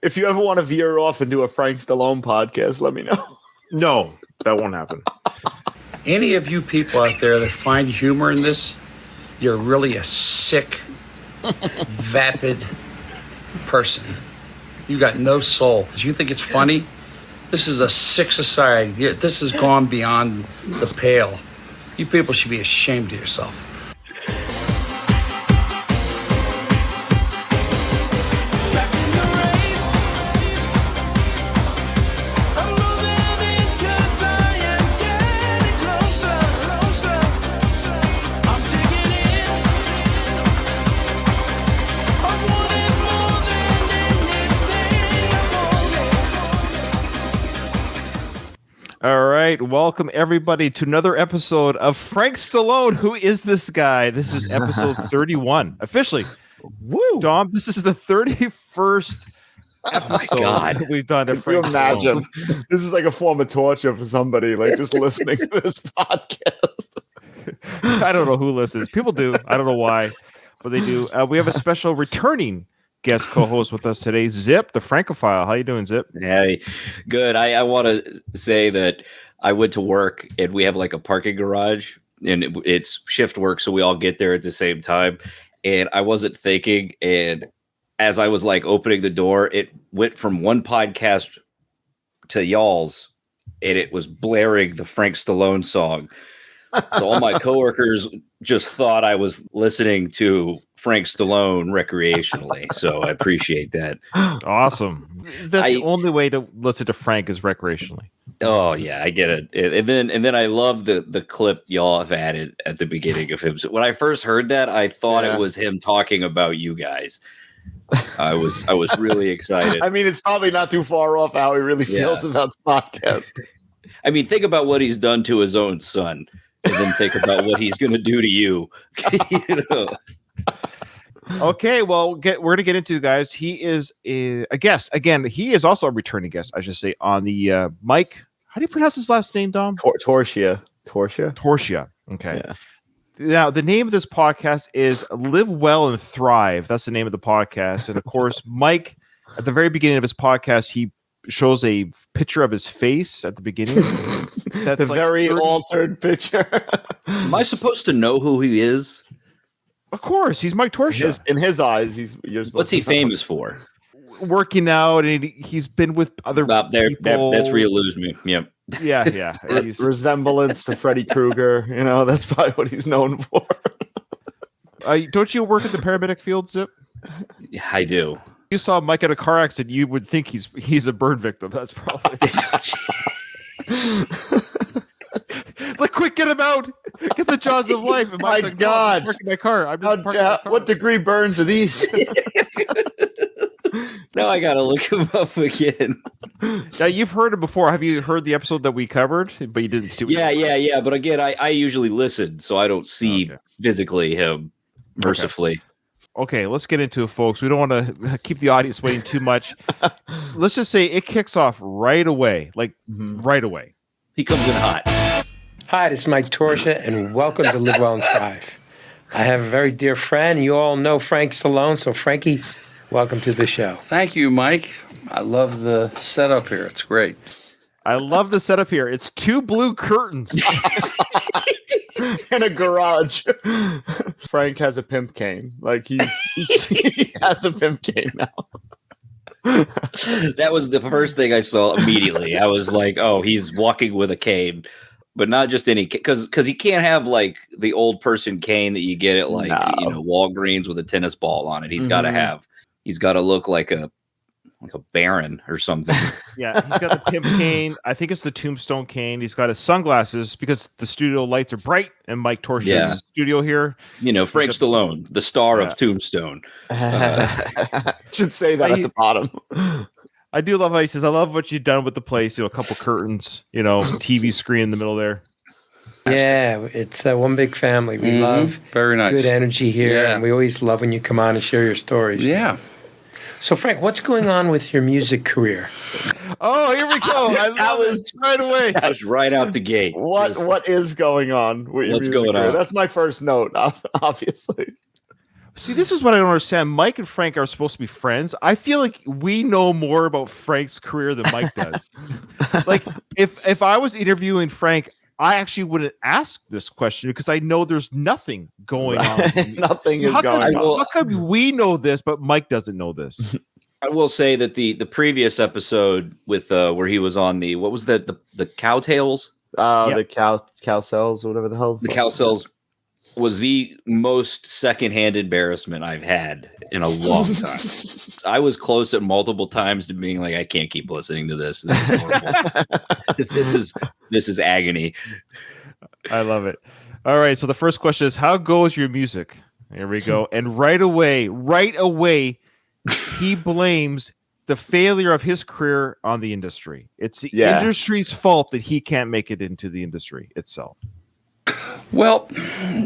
If you ever want to veer off and do a Frank Stallone podcast, let me know. No, that won't happen. Any of you people out there that find humor in this, you're really a sick, vapid person. You got no soul. Do you think it's funny? This is a sick society. This has gone beyond the pale. You people should be ashamed of yourself. All right, welcome everybody to another episode of Frank Stallone. Who is this guy? This is episode 31, officially. Woo! Dom, this is the 31st episode we've done. Can you imagine? This is like a form of torture for somebody, like just listening to this podcast. I don't know who listens. People do. I don't know why, but they do. We have a special returning guest co-host with us today, Zip, the Francophile. How you doing, Zip? Hey, good. I want to say that I went to work and we have like a parking garage and it's shift work, so we all get there at the same time. And I wasn't thinking, and as I was like opening the door, it went from one podcast to y'all's, and it was blaring the Frank Stallone song. So all my coworkers just thought I was listening to Frank Stallone recreationally. So I appreciate that. Awesome. That's the only way to listen to Frank is recreationally. Oh yeah, I get it. And then I love the clip y'all have added at the beginning of him. So when I first heard that, I thought it was him talking about you guys. I was really excited. I mean, it's probably not too far off how he really feels about the podcast. I mean, think about what he's done to his own son. And then think about what he's going to do to you. You know? Okay, well, we're going to get into it, guys. He is a guest. Again, he is also a returning guest, I should say, on the Mike. How do you pronounce his last name, Dom? Torchia. Okay. Yeah. Now, the name of this podcast is Live Well and Thrive. That's the name of the podcast. And, of course, Mike, at the very beginning of his podcast, he shows a picture of his face at the beginning. That's the very altered picture. Am I supposed to know who he is? Of course, he's Mike Torchia. In his eyes, what's he famous for? Working out, and he's been with other people. That's where you lose me. Yep. Yeah. Resemblance to Freddy Krueger. You know, that's probably what he's known for. Don't you work in the paramedic field, Zip? I do. You saw Mike in a car accident, you would think he's a burn victim. That's probably like, quick, get him out! Get the jaws of life! And my like, God! I'm parking my car. What degree burns are these? Now I gotta look him up again. Now you've heard it before. Have you heard the episode that we covered, but you didn't see? Yeah. But again, I usually listen, so I don't see physically him. Mercifully. Okay, let's get into it, folks. We don't want to keep the audience waiting too much. Let's just say it kicks off right away. Right away. He comes in hot. Hi, this is Mike Torchia, and welcome to Live Well and Thrive. I have a very dear friend. You all know Frank Stallone, so Frankie, welcome to the show. Thank you, Mike. I love the setup here. It's great. I love the setup here. It's two blue curtains. In a garage. Frank has a pimp cane. Like he has a pimp cane now. That was the first thing I saw immediately. I was like, oh, he's walking with a cane. But not just any, because he can't have like the old person cane that you get at like Walgreens with a tennis ball on it. He's got to look like a baron or something. Yeah, he's got the pimp cane. I think it's the Tombstone cane. He's got his sunglasses because the studio lights are bright and Mike Torchia's studio here. You know, Frank Stallone, the star of Tombstone. Should say that at the bottom. I do love how he says, I love what you've done with the place. A couple curtains, TV screen in the middle there. Yeah, it's one big family. We love very nice. Good energy here, and we always love when you come on and share your stories. Yeah. So, Frank, what's going on with your music career? Oh, here we go. That was right away. That was right out the gate. What is going on with your What's music going career? on? That's my first note, obviously. See, this is what I don't understand. Mike and Frank are supposed to be friends. I feel like we know more about Frank's career than Mike does. Like, if I was interviewing Frank, I actually wouldn't ask this question because I know there's nothing going on. Nothing is going on. How come we know this, but Mike doesn't know this? I will say that the previous episode with where he was on the what was the cowtails? The cow cells or whatever the hell. The cow cells was the most secondhand embarrassment I've had in a long time. I was close at multiple times to being like, I can't keep listening to this. This is horrible. this is agony. I love it. All right. So the first question is, how goes your music? Here we go. And right away, he blames the failure of his career on the industry. It's the industry's fault that he can't make it into the industry itself. Well,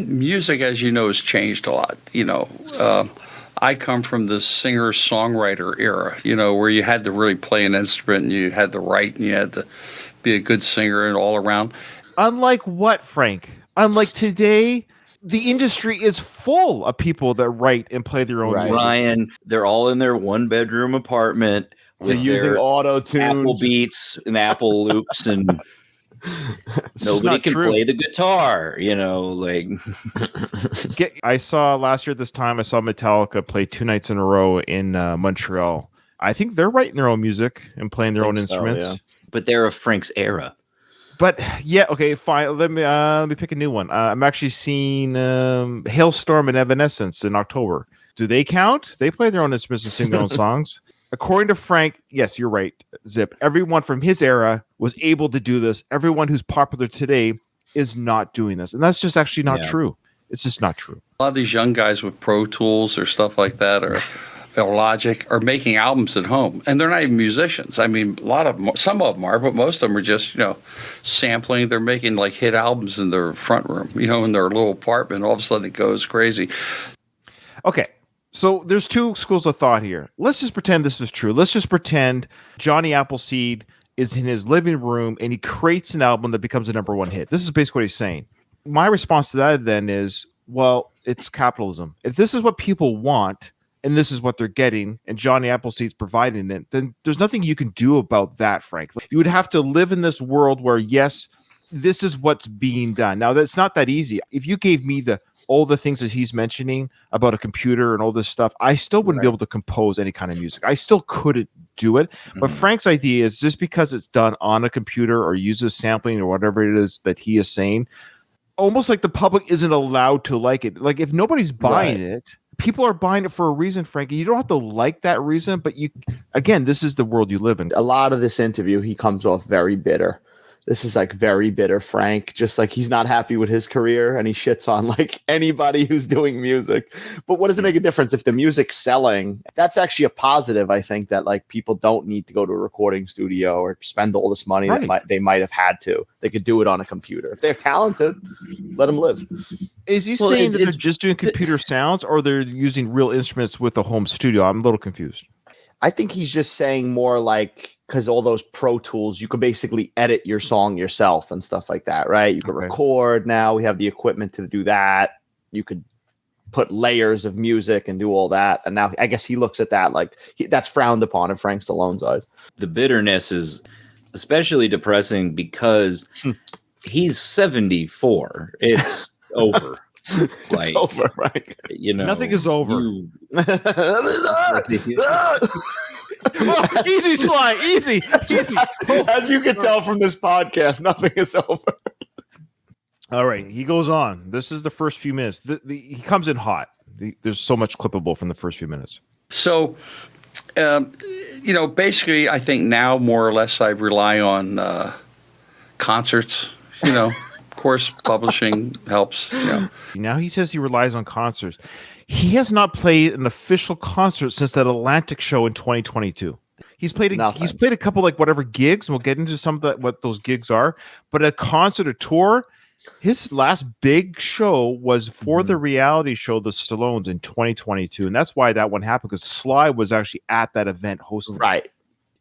music, as you know, has changed a lot. I come from the singer-songwriter era, where you had to really play an instrument and you had to write and you had to be a good singer and all around. Unlike what, Frank? Unlike today, the industry is full of people that write and play their own music. Ryan, they're all in their one-bedroom apartment. They're using auto-tune, Apple Beats and Apple Loops and... Nobody can play the guitar, I saw last year at this time, I saw Metallica play 2 nights in a row in Montreal. I think they're writing their own music and playing their own instruments. Yeah. But they're of Frank's era. But yeah, okay, fine. Let me pick a new one. I'm actually seeing Hailstorm and Evanescence in October. Do they count? They play their own instruments and sing their own songs. According to Frank, yes, you're right, Zip. Everyone from his era was able to do this. Everyone who's popular today is not doing this. And that's just actually not true. It's just not true. A lot of these young guys with Pro Tools or stuff like that or Logic are making albums at home. And they're not even musicians. I mean, some of them are, but most of them are just, sampling. They're making like hit albums in their front room, in their little apartment. All of a sudden it goes crazy. Okay. So there's 2 schools of thought here. Let's just pretend this is true. Let's just pretend Johnny Appleseed is in his living room and he creates an album that becomes a #1 hit. This is basically what he's saying. My response to that then is, well, it's capitalism. If this is what people want and this is what they're getting and Johnny Appleseed's providing it, then there's nothing you can do about that, Frank. You would have to live in this world where, yes, this is what's being done. Now, that's not that easy. If you gave me all the things that he's mentioning about a computer and all this stuff, I still wouldn't be able to compose any kind of music. I still couldn't do it. But Frank's idea is just because it's done on a computer or uses sampling or whatever it is that he is saying, almost like the public isn't allowed to like it. Like if nobody's buying it, people are buying it for a reason, Frankie. You don't have to like that reason, but this is the world you live in. A lot of this interview, he comes off very bitter. This is like very bitter Frank, just like he's not happy with his career and he shits on like anybody who's doing music. But what does it make a difference if the music's selling? That's actually a positive. I think that like people don't need to go to a recording studio or spend all this money that they might have had to. They could do it on a computer. If they're talented, let them live. Is he saying that they're just doing computer sounds or they're using real instruments with a home studio? I'm a little confused. I think he's just saying more like, because all those Pro Tools, you could basically edit your song yourself and stuff like that, right? You could record now. We have the equipment to do that. You could put layers of music and do all that. And now I guess he looks at that like that's frowned upon in Frank Stallone's eyes. The bitterness is especially depressing because he's 74. It's over. It's over, Frank. Nothing is over. Easy, Sly. Easy. As you can tell from this podcast, nothing is over. All right. He goes on. This is the first few minutes. He comes in hot. There's so much clippable from the first few minutes. So, basically, I think now more or less I rely on concerts, Of course, publishing helps. Now he says he relies on concerts. He has not played an official concert since that Atlantic show in 2022. He's played a couple like whatever gigs, and we'll get into some of that, what those gigs are. But a concert, a tour, his last big show was for the reality show, The Stallones, in 2022, and that's why that one happened because Sly was actually at that event hosting. Right.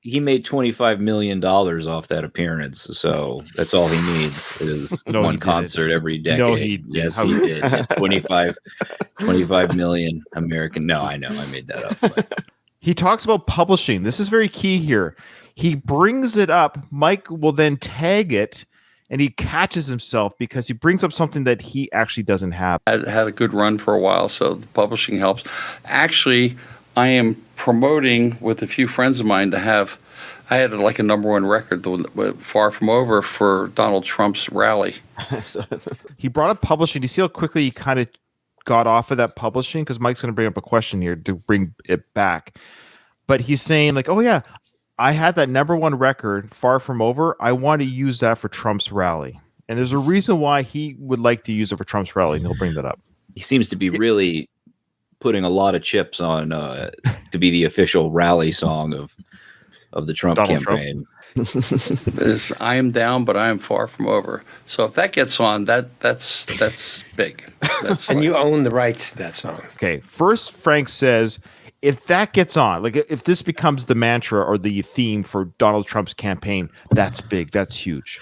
he made $25 million off that appearance, so that's all he needs is No, he one didn't. concert every decade. No, he didn't. Yes, How- he did. 25 million American. No, I know, I made that up. But He talks about publishing. This is very key here. He brings it up. Mike will then tag it, and he catches himself because he brings up something that he actually doesn't have. I had a good run for a while, so the publishing helps. Actually, I am promoting with a few friends of mine to have. I had like a number one record, Far From Over, for Donald Trump's rally. He brought up publishing. Do you see how quickly he kind of got off of that publishing? Because Mike's going to bring up a question here to bring it back. But he's saying like, oh yeah, I had that number one record, Far From Over. I want to use that for Trump's rally. And there's a reason why he would like to use it for Trump's rally, and he'll bring that up. he seems to be really putting a lot of chips on to be the official rally song of the Trump Donald campaign. Is I am down, but I am far from over. So if that gets on, that's big. That's And you own the rights to that song. Okay, first Frank says, if that gets on, like if this becomes the mantra or the theme for Donald Trump's campaign, that's big, that's huge.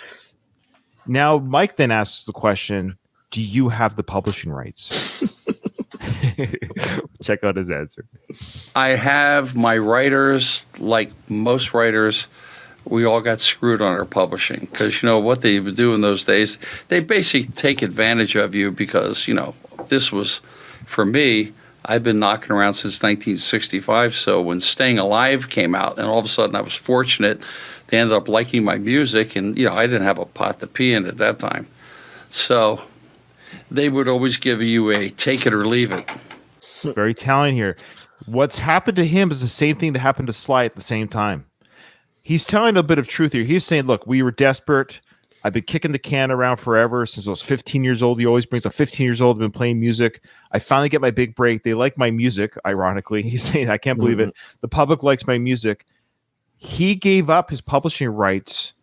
Now, Mike then asks the question, do you have the publishing rights? Check out his answer. I have my writers, like most writers, we all got screwed on our publishing because, you know, what they would do in those days, they basically take advantage of you because, you know, this was, for me, I've been knocking around since 1965. So when Staying Alive came out, and all of a sudden I was fortunate, they ended up liking my music, and, you know, I didn't have a pot to pee in at that time. So they would always give you a take it or leave it. Very telling here. What's happened to him is the same thing that happened to Sly at the same time. He's telling a bit of truth here. He's saying, look, we were desperate. I've been kicking the can around forever since I was 15 years old. He always brings up 15 years old. I've been playing music. I finally get my big break. They like my music, ironically. He's saying, I can't believe it. The public likes my music. He gave up his publishing rights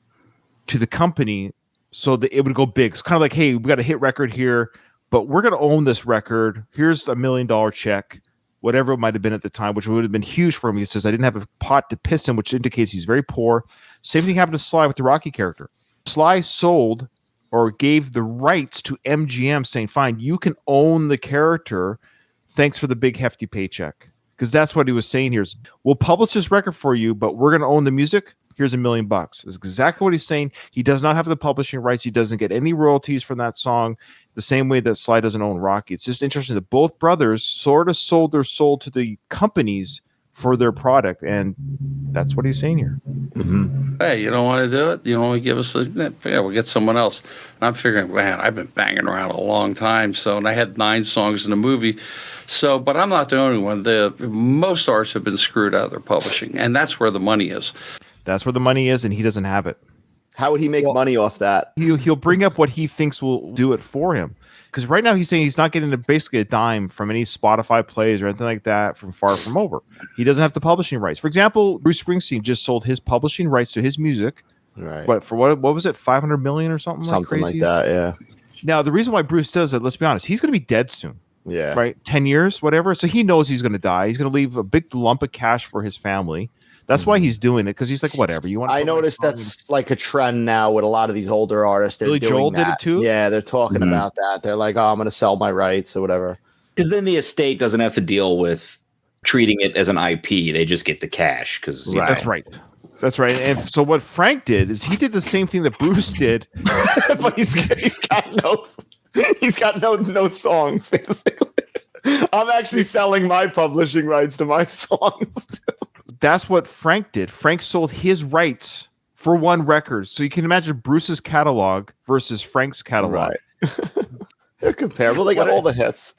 to the company so that it would go big. It's kind of like, hey, we got a hit record here, but we're going to own this record. Here's $1 million check, whatever it might have been at the time, which would have been huge for him. He says, I didn't have a pot to piss in, which indicates he's very poor. Same thing happened to Sly with the Rocky character. Sly sold or gave the rights to MGM saying, fine, you can own the character. Thanks for the big hefty paycheck. Because that's what he was saying here is, we'll publish this record for you, but we're going to own the music. Here's $1 million. That's exactly what he's saying. He does not have the publishing rights. He doesn't get any royalties from that song the same way that Sly doesn't own Rocky. It's just interesting that both brothers sort of sold their soul to the companies for their product, and that's what he's saying here. Mm-hmm. Hey, you don't want to do it? You don't want to give us yeah, we'll get someone else. And I'm figuring, man, I've been banging around a long time. So, and I had 9 songs in the movie. So, but I'm not the only one. Most artists have been screwed out of their publishing, and that's where the money is. That's where the money is, and he doesn't have it. How would he make money off that? He'll bring up what he thinks will do it for him. Because right now he's saying he's not getting basically a dime from any Spotify plays or anything like that from Far From Over. He doesn't have the publishing rights. For example, Bruce Springsteen just sold his publishing rights to his music. Right. What was it, 500 million or something? Something like like that, yeah. Now the reason why Bruce does it, let's be honest, he's going to be dead soon. Yeah. Right, 10 years, whatever. So he knows he's going to die. He's going to leave a big lump of cash for his family. That's why he's doing it, because he's like, whatever. You want? I noticed that's like a trend now with a lot of these older artists. They're Billy doing Joel that. did it too? Yeah, they're talking about that. They're like, oh, I'm going to sell my rights or whatever. Because then the estate doesn't have to deal with treating it as an IP. They just get the cash. Because That's right. That's right. And so what Frank did is he did the same thing that Bruce did, But he's got no songs, basically. I'm actually selling my publishing rights to my songs too. That's what Frank did. Frank sold his rights for one record. So you can imagine Bruce's catalog versus Frank's catalog. Right. They're comparable. They got all the hits.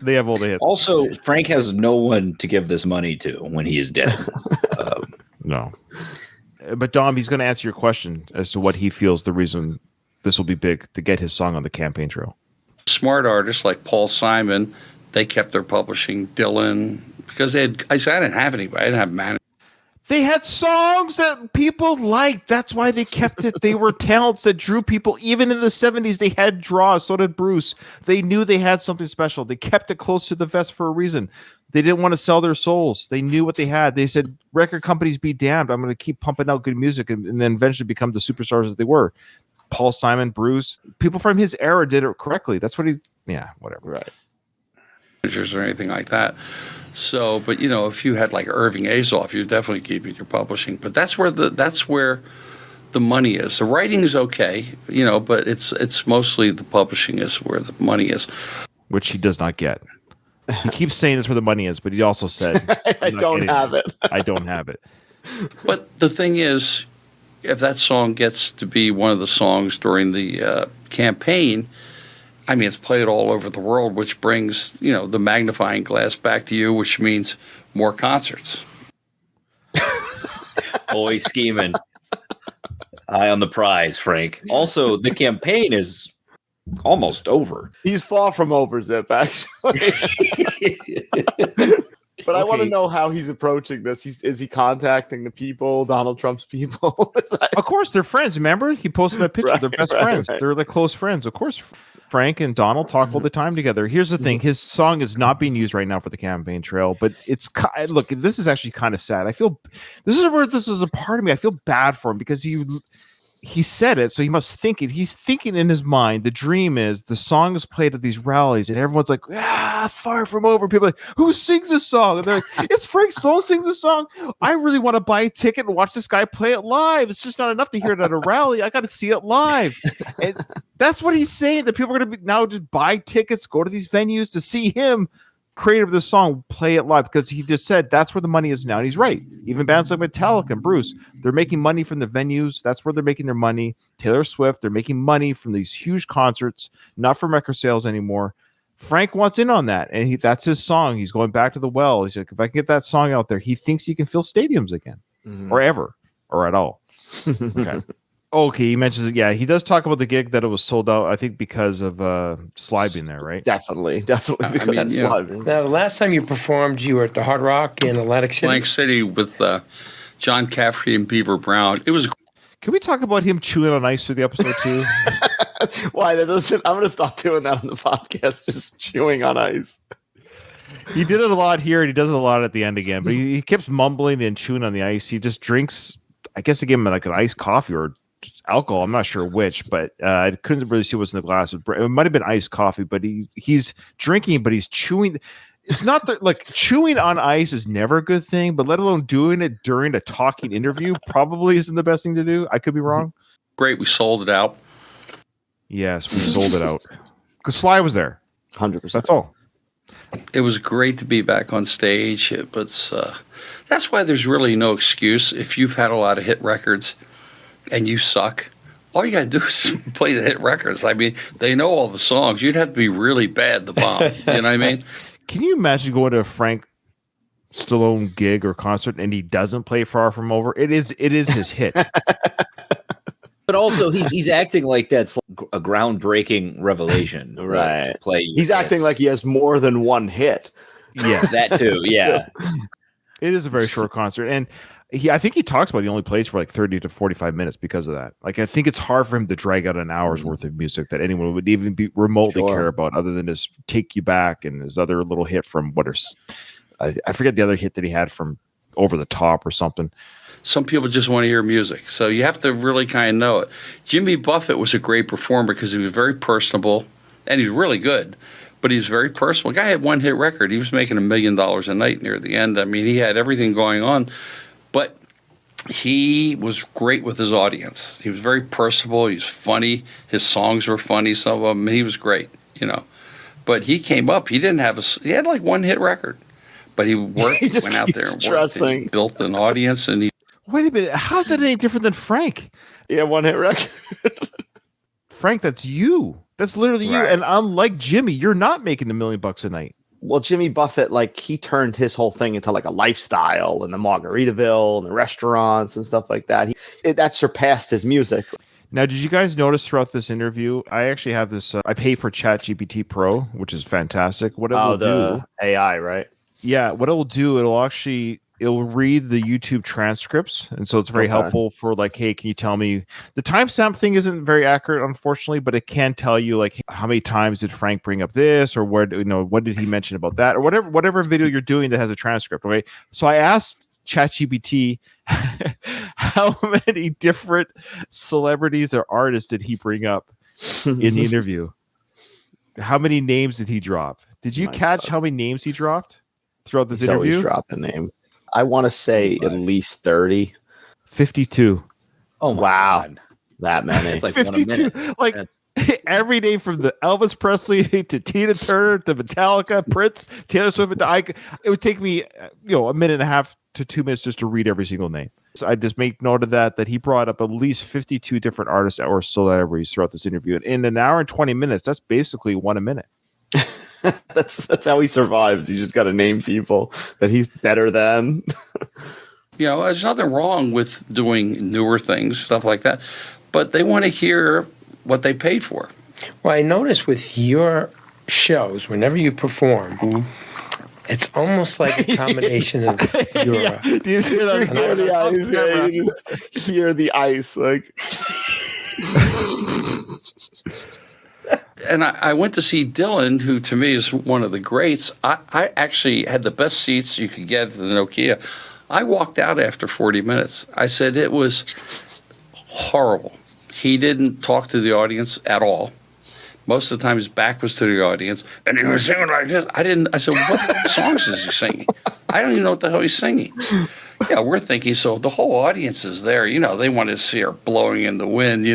They have all the hits. Also, Frank has no one to give this money to when he is dead. No. But Dom, he's going to answer your question as to what he feels the reason this will be big to get his song on the campaign trail. Smart artists like Paul Simon, they kept their publishing. Dylan, because I didn't have anybody. I didn't have management. They had songs that people liked. That's why they kept it. They were talents that drew people. Even in the 70s, they had draws. So did Bruce. They knew they had something special. They kept it close to the vest for a reason. They didn't want to sell their souls. They knew what they had. They said, record companies be damned. I'm going to keep pumping out good music and then eventually become the superstars that they were. Paul Simon, Bruce, people from his era did it correctly. That's what whatever. Right. Or anything like that. So, but if you had like Irving Azoff, you're definitely keeping your publishing. But that's where the money is. The writing is okay, but it's mostly the publishing is where the money is. Which he does not get. He keeps saying that's where the money is, but he also said, I don't have it. I don't have it. But the thing is, if that song gets to be one of the songs during the campaign, I mean, it's played all over the world, which brings, the magnifying glass back to you, which means more concerts. Always scheming. Eye on the prize, Frank. Also, the campaign is almost over. He's far from over, Zip, actually. But I want to know how he's approaching this. Is he contacting the people, Donald Trump's people? Of course, they're friends. Remember? He posted that picture. Right, they're best right, friends. right. They're like close friends. Of course, Frank and Donald talk all the time together. Here's the thing. His song is not being used right now for the campaign trail, but look, this is actually kind of sad. I feel this is a part of me. I feel bad for him because he said it, so he must think it. He's thinking in his mind. The dream is the song is played at these rallies, and everyone's like, far from over. People are like, who sings this song? And they're like, it's Frank Stallone sings this song. I really want to buy a ticket and watch this guy play it live. It's just not enough to hear it at a rally. I got to see it live. And that's what he's saying, that people are going to now just buy tickets, go to these venues to see him, creator of this song, play it live, because he just said that's where the money is now. And he's right. Even bands like Metallica and Bruce, they're making money from the venues. That's where they're making their money. Taylor Swift, they're making money from these huge concerts, not from record sales anymore. Frank wants in on that, and that's his song. He's going back to the well. He's like, if I can get that song out there, he thinks he can fill stadiums again, or ever, or at all. Okay, he mentions it. Yeah, he does talk about the gig that it was sold out, I think, because of Sly being there, right? Definitely. I mean, Now, the last time you performed, you were at the Hard Rock in Atlantic City. Atlantic City with John Cafferty and Beaver Brown. It was. Can we talk about him chewing on ice through the episode too? Why? I'm going to stop doing that on the podcast, just chewing on ice. He did it a lot here, and he does it a lot at the end again. But he keeps mumbling and chewing on the ice. He just drinks. I guess they give him like an iced coffee or alcohol. I'm not sure which, but I couldn't really see what's in the glass. It might have been iced coffee, but he's drinking, but he's chewing. It's not like chewing on ice is never a good thing, but let alone doing it during a talking interview probably isn't the best thing to do. I could be wrong. Great. We sold it out. Yes, we sold it out because Sly was there. 100%. That's all. It was great to be back on stage. But that's why there's really no excuse. If you've had a lot of hit records and you suck, all you got to do is play the hit records. I mean, they know all the songs. You'd have to be really bad to bomb. You know what I mean? Can you imagine going to a Frank Stallone gig or concert and he doesn't play Far From Over? It is his hit. But also, he's acting like that's like a groundbreaking revelation. Right. To play. He's acting like he has more than one hit. Yes. That too, yeah. It is a very short concert. And I think he talks about he only plays for like 30 to 45 minutes because of that. Like, I think it's hard for him to drag out an hour's worth of music that anyone would even be remotely care about, other than just Take You Back and his other little hit from I forget the other hit that he had from Over the Top or something. Some people just want to hear music. So you have to really kind of know it. Jimmy Buffett was a great performer because he was very personable, and he's really good, but he's very personal. The guy had one hit record. He was making $1 million a night near the end. I mean, he had everything going on, but he was great with his audience. He was very personable. He's funny. His songs were funny, some of them. He was great, But he came up. He had like one hit record, but he worked, He just went out there and worked. And he built an audience, and he. Wait a minute. How's that any different than Frank? Yeah, one hit record. Frank, that's you. That's literally you. And unlike Jimmy, you're not making $1 million a night. Well, Jimmy Buffett, like, he turned his whole thing into like a lifestyle, and the Margaritaville and the restaurants and stuff like that. That surpassed his music. Now, did you guys notice throughout this interview, I actually have this, I pay for ChatGPT Pro, which is fantastic. What it will do. AI, right? Yeah, what it will do, it'll actually it'll read the YouTube transcripts, and so it's very helpful for like, hey, can you tell me the timestamp thing isn't very accurate, unfortunately, but it can tell you like how many times did Frank bring up this, or what did he mention about that, or whatever video you're doing that has a transcript. Okay, so I asked ChatGPT how many different celebrities or artists did he bring up in the interview? How many names did he drop? Did you catch how many names he dropped throughout this interview? Always dropping names. I want to say at least 30. 52. Oh my Wow. God. That many. It's like 52. Like every name from the Elvis Presley to Tina Turner to Metallica, Prince, Taylor Swift. It would take me, a minute and a half to 2 minutes just to read every single name. So I just make note of that he brought up at least 52 different artists or celebrities throughout this interview. And in an hour and 20 minutes, that's basically one a minute. That's how he survives. He's just got to name people that he's better than. There's nothing wrong with doing newer things, stuff like that, but they want to hear what they paid for. Well, I notice with your shows, whenever you perform, it's almost like a combination of your. Yeah. Do you hear that? Hear the ice, you just hear the ice, like. And I went to see Dylan, who to me is one of the greats. I actually had the best seats you could get at the Nokia. I walked out after 40 minutes. I said it was horrible. He didn't talk to the audience at all. Most of the time his back was to the audience, and he was singing like this. I said, what songs is he singing? I don't even know what the hell he's singing. Yeah, we're thinking, so the whole audience is there. They want to see her blowing in the wind,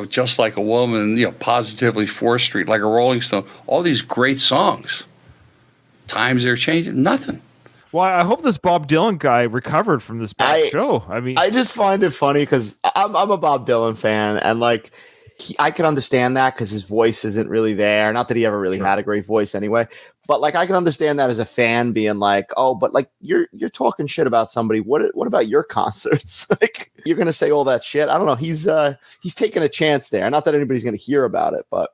just like a woman, positively 4th Street, like a Rolling Stone. All these great songs. Times are changing. Nothing. Well, I hope this Bob Dylan guy recovered from this bad show. I mean, I just find it funny because I'm a Bob Dylan fan, and like I can understand that because his voice isn't really there. Not that he ever really had a great voice anyway, but like I can understand that as a fan being like, oh, but like you're talking shit about somebody. What about your concerts? Like you're gonna say all that shit? I don't know. He's taking a chance there. Not that anybody's gonna hear about it, but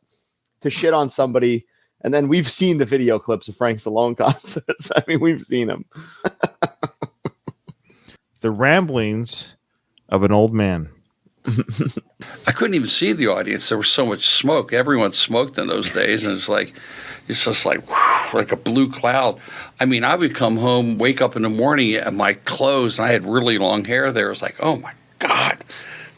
to shit on somebody. And then we've seen the video clips of Frank Stallone concerts. I mean, we've seen them. The ramblings of an old man. I couldn't even see the audience. There was so much smoke. Everyone smoked in those days, and it's just like whew, like a blue cloud. I mean, I would come home, wake up in the morning, and my clothes, and I had really long hair there. It was like, oh my God.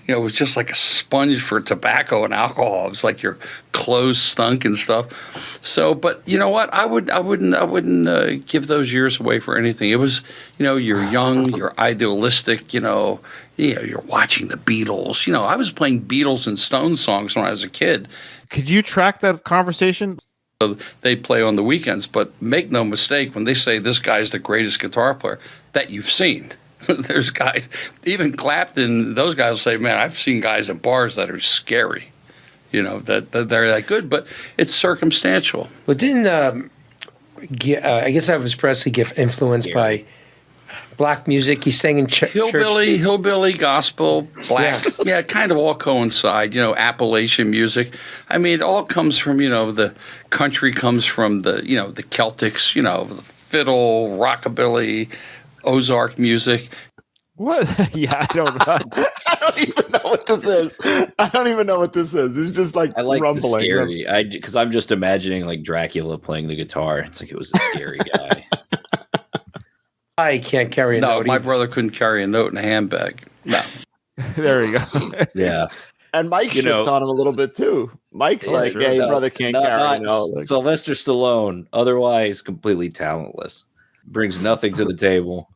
It was just like a sponge for tobacco and alcohol. It was like your clothes stunk and stuff. So, but you know what? I wouldn't give those years away for anything. It was, you're young, you're idealistic, you're watching the Beatles. I was playing Beatles and Stones songs when I was a kid. Could you track that conversation? So they play on the weekends, but make no mistake, when they say this guy's the greatest guitar player that you've seen. There's guys, even Clapton, those guys will say, man, I've seen guys in bars that are scary, that they're that good, but it's circumstantial. But didn't, I guess Elvis Presley get influenced by black music? He sang in church. Hillbilly, gospel, black. Yeah, kind of all coincide, Appalachian music. I mean, it all comes from, the country comes from the Celtics, the fiddle, rockabilly, Ozark music. What? Yeah, I don't know. I don't even know what this is. It's just like I like rumbling. The scary. Because I'm just imagining like Dracula playing the guitar. It's like it was a scary guy. I can't carry a note. No, my brother couldn't carry a note in a handbag. No. There we go. Yeah. And Mike shits on him a little bit too. Mike's like, sure. yeah, your brother can't carry a note. Like, Sylvester Stallone, otherwise completely talentless. Brings nothing to the table.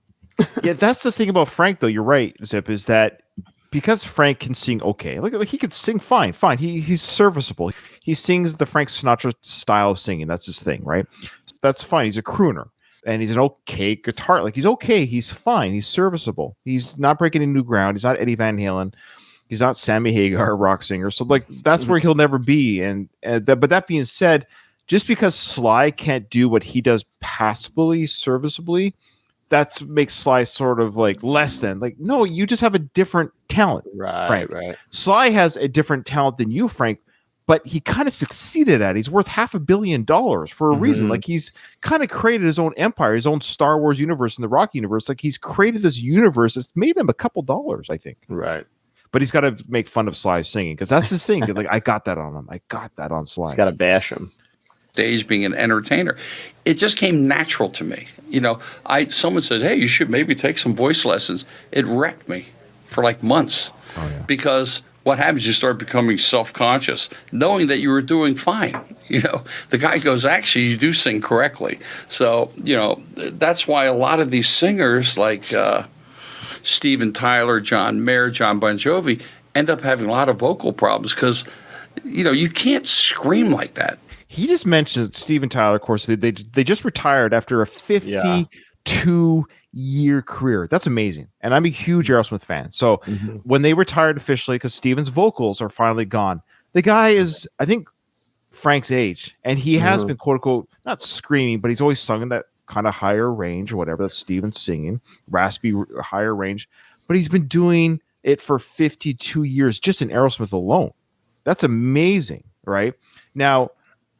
Yeah, that's the thing about Frank, though. You're right, Zip, is that because Frank can sing okay, like he could sing fine. He's serviceable. He sings the Frank Sinatra style of singing. That's his thing, right? That's fine. He's a crooner, and he's an okay guitar. Like he's okay. He's fine. He's serviceable. He's not breaking any new ground. He's not Eddie Van Halen. He's not Sammy Hagar, a rock singer. So like that's where he'll never be. But that being said, just because Sly can't do what he does passably, serviceably, that makes Sly sort of like less than. Like, no, you just have a different talent, Frank. Right. Sly has a different talent than you, Frank, but he kind of succeeded at it. He's worth $500 million for a reason. Like he's kind of created his own empire, his own Star Wars universe and the Rock universe. Like he's created this universe that's made him a couple dollars, I think. Right. But he's got to make fun of Sly singing because that's his thing. Like I got that on him. I got that on Sly. He's got to bash him. Stage being an entertainer, it just came natural to me. You know, someone said, "Hey, you should maybe take some voice lessons." It wrecked me for like months because what happens? You start becoming self-conscious, knowing that you were doing fine. You know, the guy goes, "Actually, you do sing correctly." So you know that's why a lot of these singers like Steven Tyler, John Mayer, John Bon Jovi end up having a lot of vocal problems because you know you can't scream like that. He just mentioned Steven Tyler, of course, they just retired after a 52-year career. That's amazing. And I'm a huge Aerosmith fan. So when they retired officially, because Steven's vocals are finally gone, the guy is, I think, Frank's age. And he has been, quote unquote, not screaming, but he's always sung in that kind of higher range or whatever. That's Steven's singing, raspy, higher range. But he's been doing it for 52 years just in Aerosmith alone. That's amazing, right? Now,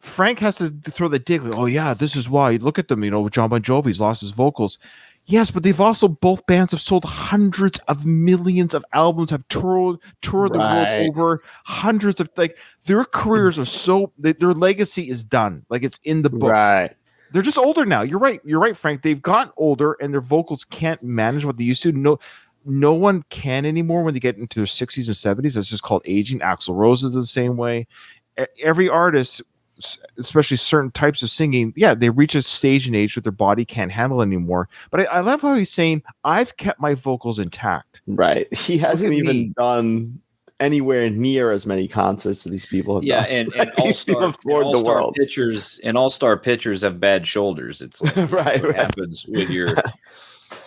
Frank has to throw the dig, like, oh yeah, this is why. Look at them, you know, John Bon Jovi's lost his vocals. Yes, but they've also, both bands have sold hundreds of millions of albums, have toured the world over, hundreds of, like, their careers are so, their legacy is done. Like, it's in the books. Right. They're just older now. You're right, Frank. They've gotten older and their vocals can't manage what they used to. No one can anymore when they get into their 60s and 70s. That's just called aging. Axl Rose is the same way. Every artist, especially certain types of singing, they reach a stage and age that their body can't handle anymore. But I love how he's saying, I've kept my vocals intact. Right. He hasn't even done anywhere near as many concerts as these people have done. And all-star pitchers have bad shoulders. It's like, what happens when you're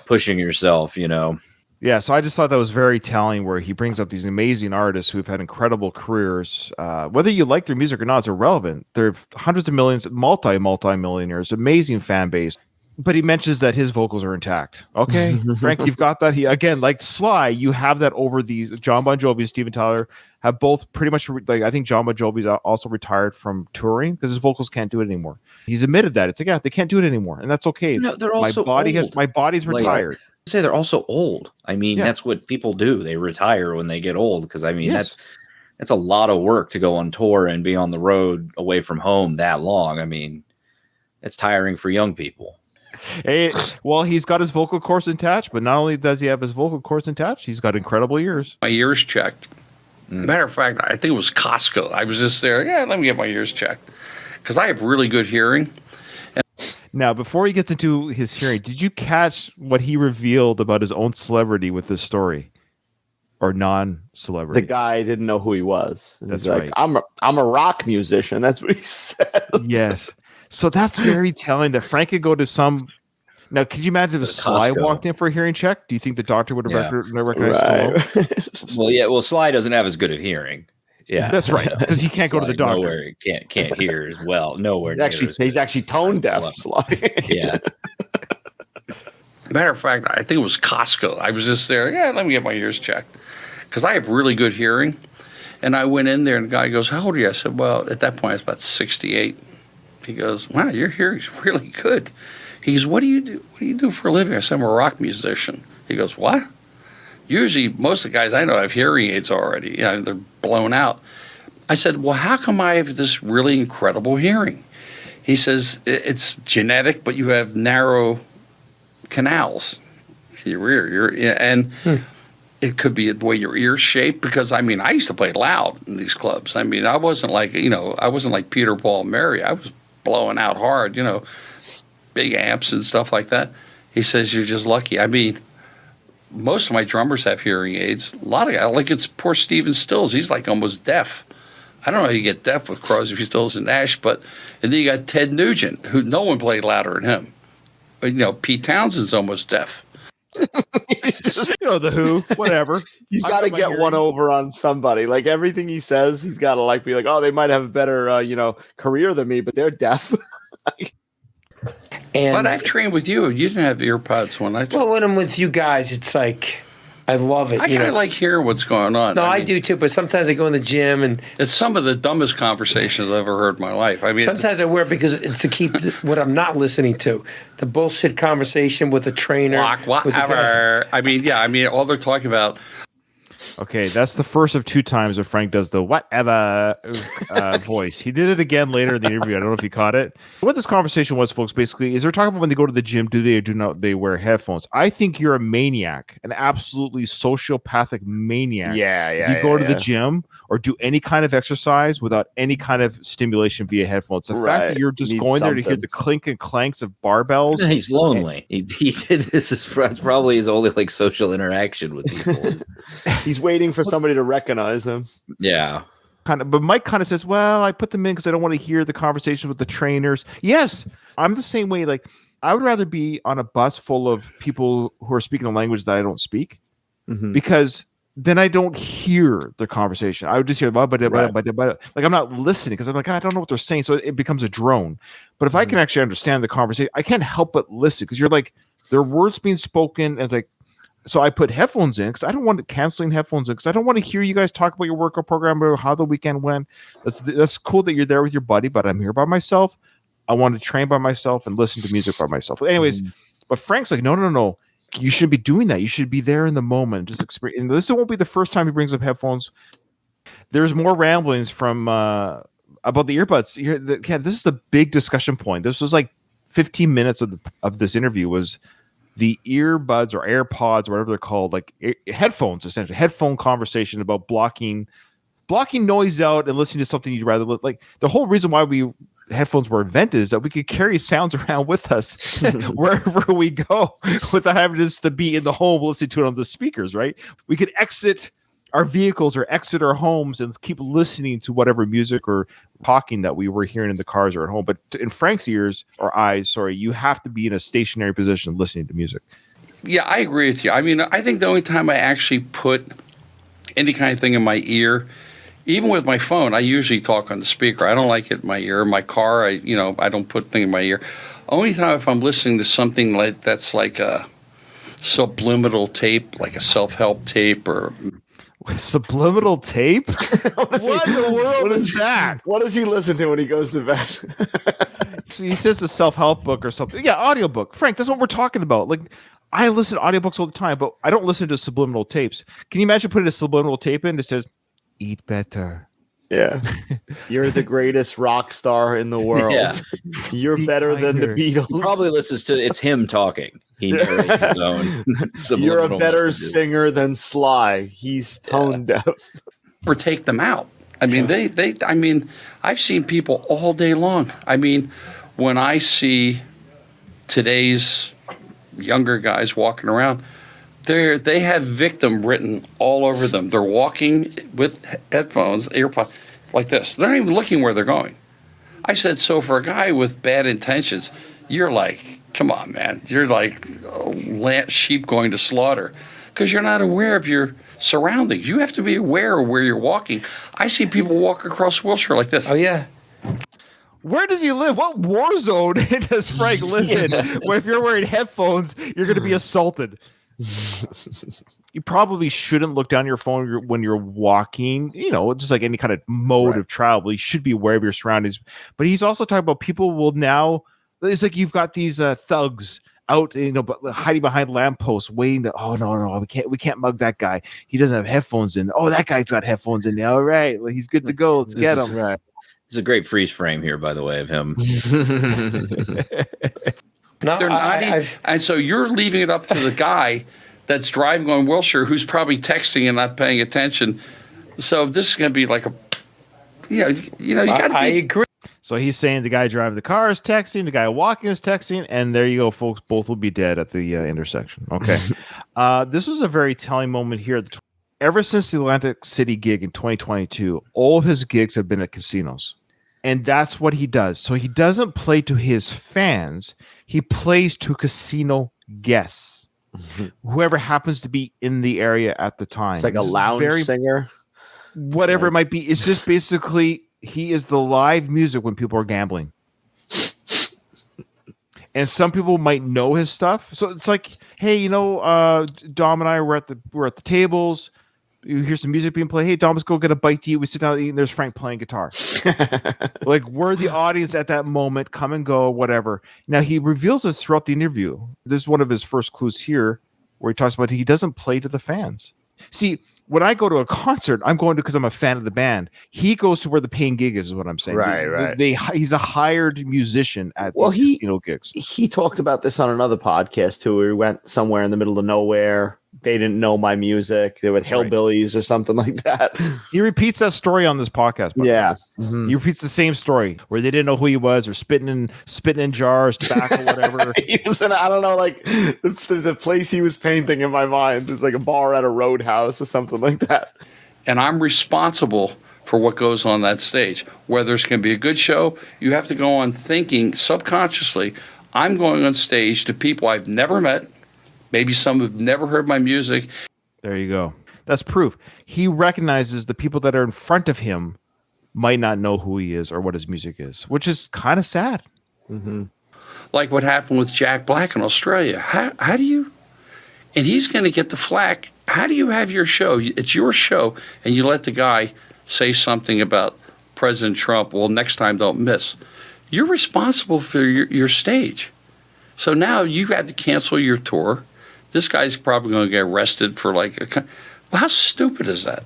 pushing yourself, you know. Yeah, so I just thought that was very telling where he brings up these amazing artists who've had incredible careers. Whether you like their music or not is irrelevant. They're hundreds of millions, multi-millionaires, amazing fan base. But he mentions that his vocals are intact. Okay, Frank, you've got that. He, again, like Sly, you have that over these. John Bon Jovi and Steven Tyler have both pretty much, like, I think John Bon Jovi's also retired from touring because his vocals can't do it anymore. He's admitted that. It's like, they can't do it anymore. And that's okay. No, they're also my body's retired. Say they're also old. I mean, that's what people do. They retire when they get old because I mean that's a lot of work to go on tour and be on the road away from home that long. I mean, it's tiring for young people. Well, he's got his vocal cords intact, but not only does he have his vocal cords intact, he's got incredible ears. My ears checked. Matter of fact, I think it was Costco. I was just there. Yeah, let me get my ears checked because I have really good hearing. Now, before he gets into his hearing, did you catch what he revealed about his own celebrity with this story, or non-celebrity? The guy didn't know who he was. And that's he's like, right. I'm a rock musician. That's what he said. Yes. So that's very telling that Frank could go to some. Now, could you imagine if Sly walked in for a hearing check? Do you think the doctor would have recognized Stallone? Well, Sly doesn't have as good of hearing. Yeah, that's right, because he can't go to the doctor. Nowhere, can't hear as well. Nowhere. He's actually tone deaf. Sly. Yeah. Matter of fact, I think it was Costco. I was just there. Yeah, let me get my ears checked because I have really good hearing. And I went in there, and the guy goes, "How old are you?" I said, "Well, at that point, I was about 68." He goes, "Wow, your hearing's really good." He goes, "What do you do? What do you do for a living?" I said, "I'm a rock musician." He goes, "What?" Usually, most of the guys I know have hearing aids already. You know, they're blown out. I said, "Well, how come I have this really incredible hearing?" He says, "It's genetic, but you have narrow canals in your ear. And it could be the way your ears shape. Because, I mean, I used to play loud in these clubs. I mean, I wasn't like Peter, Paul, and Mary. I was blowing out hard, you know, big amps and stuff like that." He says, "You're just lucky." I mean, most of my drummers have hearing aids. A lot of guys, like it's poor Steven Stills. He's like almost deaf. I don't know how you get deaf with Crosby, Stills, and Nash, and then you got Ted Nugent, who no one played louder than him. You know, Pete Townsend's almost deaf. You know, the Who, whatever. He's got to get one over on somebody. Like everything he says, he's got to be like, "Oh, they might have a better, career than me, but they're deaf." But I've trained with you. You didn't have ear pods when I. Well, when I'm with you guys, it's like I love it. I kind of like hearing what's going on. No, I do too, but sometimes I go in the gym and It's some of the dumbest conversations I've ever heard in my life. I mean, sometimes I wear it because it's to keep what I'm not listening to. The bullshit conversation with the trainer. with the guys. whatever. I mean, all they're talking about. Okay, that's the first of 2 times that Frank does the whatever voice. He did it again later in the interview. I don't know if you caught it. What this conversation was, folks, basically, is they're talking about when they go to the gym, do they or do not they wear headphones? I think you're a maniac, an absolutely sociopathic maniac. If you go to the gym or do any kind of exercise without any kind of stimulation via headphones. The fact that you're just going there to hear the clink and clanks of barbells. He's lonely. This is probably his only like social interaction with people. He's waiting for somebody to recognize him. Yeah. But Mike kind of says, well, I put them in because I don't want to hear the conversation with the trainers. Yes, I'm the same way. Like, I would rather be on a bus full of people who are speaking a language that I don't speak because then I don't hear the conversation. I would just hear, like, I'm not listening because I'm like, I don't know what they're saying. So it becomes a drone. But if I can actually understand the conversation, I can't help but listen because you're like, there are words being spoken and like, so I put headphones in because I don't want canceling headphones in because I don't want to hear you guys talk about your workout program or how the weekend went. That's cool that you're there with your buddy, but I'm here by myself. I want to train by myself and listen to music by myself. Anyways, but Frank's like, no. You shouldn't be doing that. You should be there in the moment. Just experience. And this won't be the first time he brings up headphones. There's more ramblings from about the earbuds. This is the big discussion point. This was like 15 minutes of this interview was the earbuds or AirPods or whatever they're called, like headphones, essentially headphone conversation about blocking noise out and listening to something you'd rather like. The whole reason why headphones were invented is that we could carry sounds around with us wherever we go without having to be in the home listening to it on the speakers, right? We could exit our vehicles or exit our homes and keep listening to whatever music or talking that we were hearing in the cars or at home. But in Frank's eyes, you have to be in a stationary position listening to music. Yeah, I agree with you. I mean, I think the only time I actually put any kind of thing in my ear, even with my phone, I usually talk on the speaker. I don't like it in my ear. In my car, I don't put thing in my ear. Only time if I'm listening to something that's like a subliminal tape, like a self-help tape or subliminal tape? What in the world is that? What does he listen to when he goes to bed? He says the self-help book or something. Yeah, audiobook. Frank, that's what we're talking about. Like, I listen to audiobooks all the time, but I don't listen to subliminal tapes. Can you imagine putting a subliminal tape in that says, eat better? Yeah. You're the greatest rock star in the world. Yeah. You're better than the Beatles. He probably listens to it's him talking. He narrates his own. You're a better singer than Sly. He's tone deaf. Or take them out. I mean, I mean, I've seen people all day long. I mean, when I see today's younger guys walking around, they have victim written all over them. They're walking with headphones, earpods, like this. They're not even looking where they're going. I said, so for a guy with bad intentions, you're like, come on, man. You're like sheep going to slaughter because you're not aware of your surroundings. You have to be aware of where you're walking. I see people walk across Wilshire like this. Oh, yeah. Where does he live? What war zone does Frank live in? Where if you're wearing headphones, you're going to be assaulted. You probably shouldn't look down your phone when you're walking, just like any kind of mode of travel. You should be aware of your surroundings. But he's also talking about people will now, it's like you've got these thugs out, hiding behind lampposts, waiting to, oh, no, we can't mug that guy. He doesn't have headphones in. Oh, that guy's got headphones in now. All right. Well, he's good to go. Let's get him. Right. There's a great freeze frame here, by the way, of him. No, they're not and so you're leaving it up to the guy that's driving on Wilshire who's probably texting and not paying attention. So this is going to be like you got to I agree. So he's saying the guy driving the car is texting, the guy walking is texting, and there you go, folks. Both will be dead at the intersection. Okay. This was a very telling moment here. Ever since the Atlantic City gig in 2022, all of his gigs have been at casinos. And that's what he does. So he doesn't play to his fans. He plays to casino guests, whoever happens to be in the area at the time. It's like a lounge singer. Whatever it might be. It's just basically he is the live music when people are gambling. and some people might know his stuff. So it's like, hey, you know, Dom and I were at the tables. You hear some music being played. Hey, Dom, let's go get a bite to eat. We sit down and eat, and there's Frank playing guitar. Like, we're the audience at that moment, come and go, whatever. Now, he reveals this throughout the interview. This is one of his first clues here, where he talks about he doesn't play to the fans. See, when I go to a concert, I'm going to because I'm a fan of the band. He goes to where the paying gig is what I'm saying. Right. He's a hired musician at these casino gigs. He talked about this on another podcast too, where he went somewhere in the middle of nowhere. They didn't know my music. They were hillbillies or something like that. He repeats that story on this podcast. Yeah. Mm-hmm. He repeats the same story where they didn't know who he was, or spitting in jars, tobacco, whatever. He was in, I don't know, like the place he was painting in my mind is like a bar at a roadhouse or something like that. And I'm responsible for what goes on that stage. Whether it's going to be a good show, you have to go on thinking subconsciously, I'm going on stage to people I've never met, maybe some who've never heard my music. There you go. That's proof. He recognizes the people that are in front of him might not know who he is or what his music is, which is kind of sad. Mm-hmm. Like what happened with Jack Black in Australia. How do you, and he's going to get the flack. How do you have your show? It's your show, and you let the guy say something about President Trump. Well, next time don't miss. You're responsible for your stage. So now you've had to cancel your tour. This guy's probably going to get arrested for well, how stupid is that?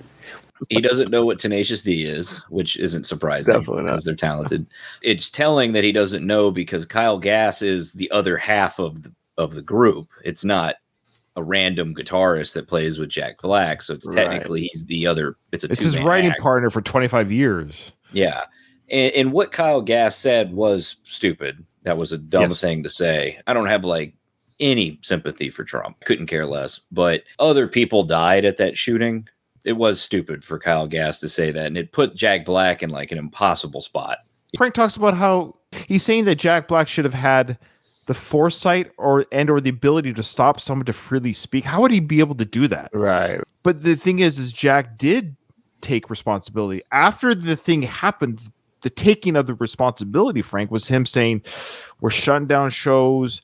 He doesn't know what Tenacious D is, which isn't surprising. Definitely not. Because they're talented. It's telling that he doesn't know because Kyle Gass is the other half of the group. It's not a random guitarist that plays with Jack Black. So it's technically he's the other. It's his writing partner for 25 years. Yeah. And what Kyle Gass said was stupid. That was a dumb thing to say. I don't have any sympathy for Trump. Couldn't care less. But other people died at that shooting. It was stupid for Kyle Gass to say that. And it put Jack Black in an impossible spot. Frank talks about how he's saying that Jack Black should have had the foresight or the ability to stop someone to freely speak. How would he be able to do that? Right. But the thing is Jack did take responsibility. After the thing happened, the taking of the responsibility, Frank, was him saying, we're shutting down shows.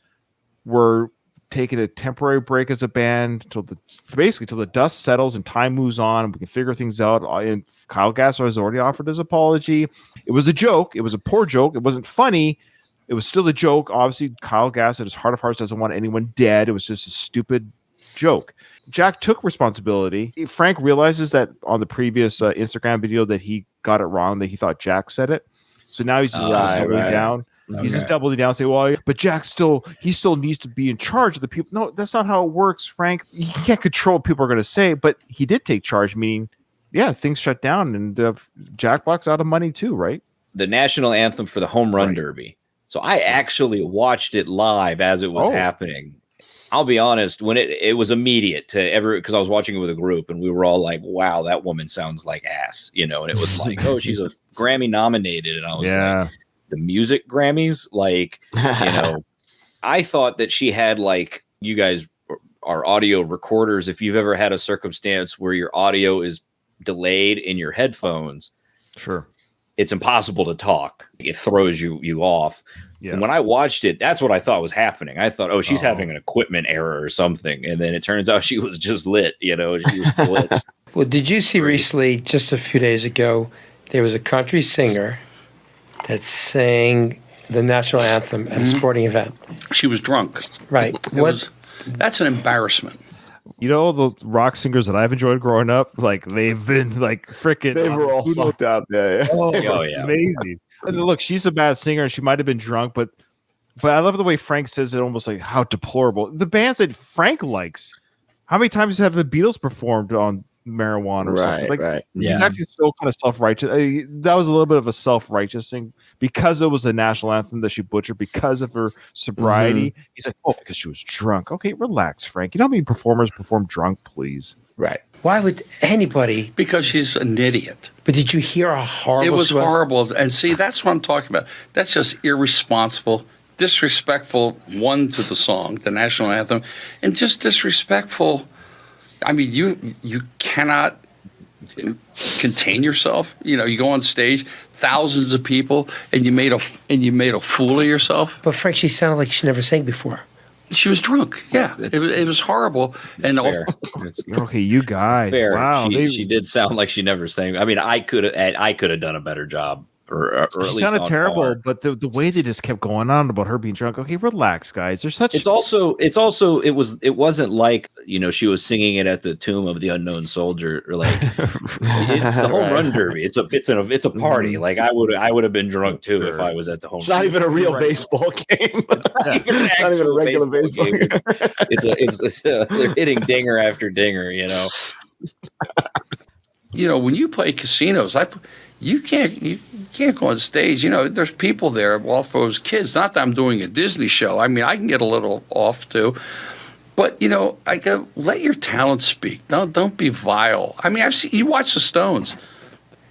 We're taking a temporary break as a band till the dust settles and time moves on and we can figure things out. And Kyle Gass has already offered his apology. It was a joke. It was a poor joke. It wasn't funny. It was still a joke. Obviously, Kyle Gass at his heart of hearts doesn't want anyone dead. It was just a stupid joke. Jack took responsibility. Frank realizes that on the previous Instagram video that he got it wrong, that he thought Jack said it. So now he's just doubling down. Okay. He's just doubling down, saying, well, but Jack still needs to be in charge of the people. No, that's not how it works, Frank. He can't control what people are going to say, but he did take charge, meaning, things shut down, and Jack Black's out of money too, right? The national anthem for the Home Run Derby. So I actually watched it live as it was happening. I'll be honest, when it was immediate to because I was watching it with a group and we were all like, wow, that woman sounds like ass, and it was like, oh, she's a Grammy nominated. And I was like, the music Grammys? I thought that she had you guys are audio recorders. If you've ever had a circumstance where your audio is delayed in your headphones, sure, it's impossible to talk. It throws you off. Yeah. And when I watched it, that's what I thought was happening. I thought, she's having an equipment error or something. And then it turns out she was just lit, she was blitzed. Well, did you see recently, just a few days ago, there was a country singer that sang the national anthem at a sporting event? She was drunk. Right. That's an embarrassment. The rock singers that I've enjoyed growing up, they've been freaking. They were all fucked up. Yeah. Amazing. And look, she's a bad singer, and she might have been drunk, but I love the way Frank says it, almost like how deplorable. The bands that Frank likes, how many times have the Beatles performed on marijuana or something? Right. He's actually so kind of self-righteous. That was a little bit of a self-righteous thing because it was the national anthem that she butchered because of her sobriety. Mm-hmm. He's like, because she was drunk. Okay, relax, Frank. You know how many performers perform drunk, please? Right. Why would anybody? Because she's an idiot. But did you hear how horrible it was? She was? Horrible. And see, that's what I'm talking about. That's just irresponsible, disrespectful, one, to the song, the national anthem, and just disrespectful. I mean, you cannot contain yourself. You know, you go on stage, thousands of people, and you made a fool of yourself. But Frank, she sounded like she never sang before. She was drunk. Yeah, it was horrible. And Fair. Okay, you guys. Fair. Wow. She did sound like she never sang. I mean, I could have done a better job. Or at She least sounded on terrible, par. but the way they just kept going on about her being drunk. Okay, relax, guys. There's such. It wasn't like, you know, she was singing it at the tomb of the unknown soldier, or like it's the home run derby. It's a party. Like I would have been drunk too if I was at the home. It's not even a real baseball game. It's not even a regular baseball game. They're hitting dinger after dinger, you know. you know, when you play casinos, you can't go on stage. You know, there's people there, all for those kids. Not that I'm doing a Disney show. I mean, I can get a little off too. But, you know, I go, let your talent speak. Don't be vile. I mean, you watch the Stones.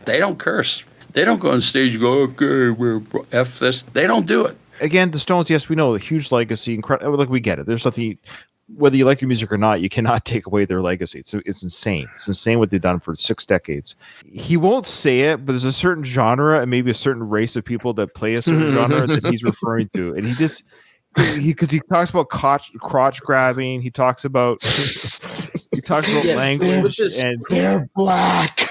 They don't curse. They don't go on stage and go, okay, we're F this. They don't do it. Again, the Stones, yes, we know, a huge legacy. Incredible. Like, we get it. There's nothing, whether you like your music or not, you cannot take away their legacy. It's insane. It's insane what they've done for 6 decades. He won't say it, but there's a certain genre and maybe a certain race of people that play a certain genre that he's referring to. And because he talks about crotch grabbing, he talks about language, and they're black.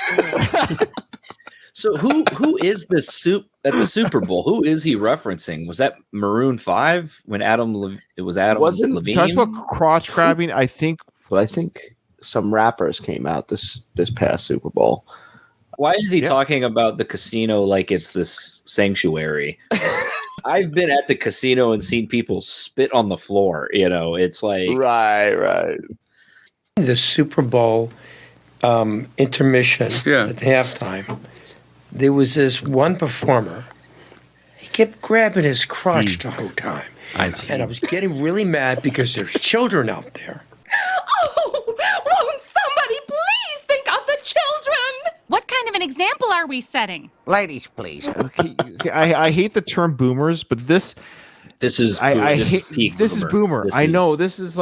So who is this soup at the Super Bowl? Who is he referencing? Was that Maroon 5 when it was Adam Levine? He talks about crotch grabbing, I think. But I think some rappers came out this past Super Bowl. Why is he talking about the casino like it's this sanctuary? I've been at the casino and seen people spit on the floor. You know, it's like right. The Super Bowl intermission at halftime. There was this one performer. He kept grabbing his crotch the whole time. And I was getting really mad because there's children out there. Oh, won't somebody please think of the children? What kind of an example are we setting? Ladies, please. Okay, I hate the term boomers, but this is boomer. I know this is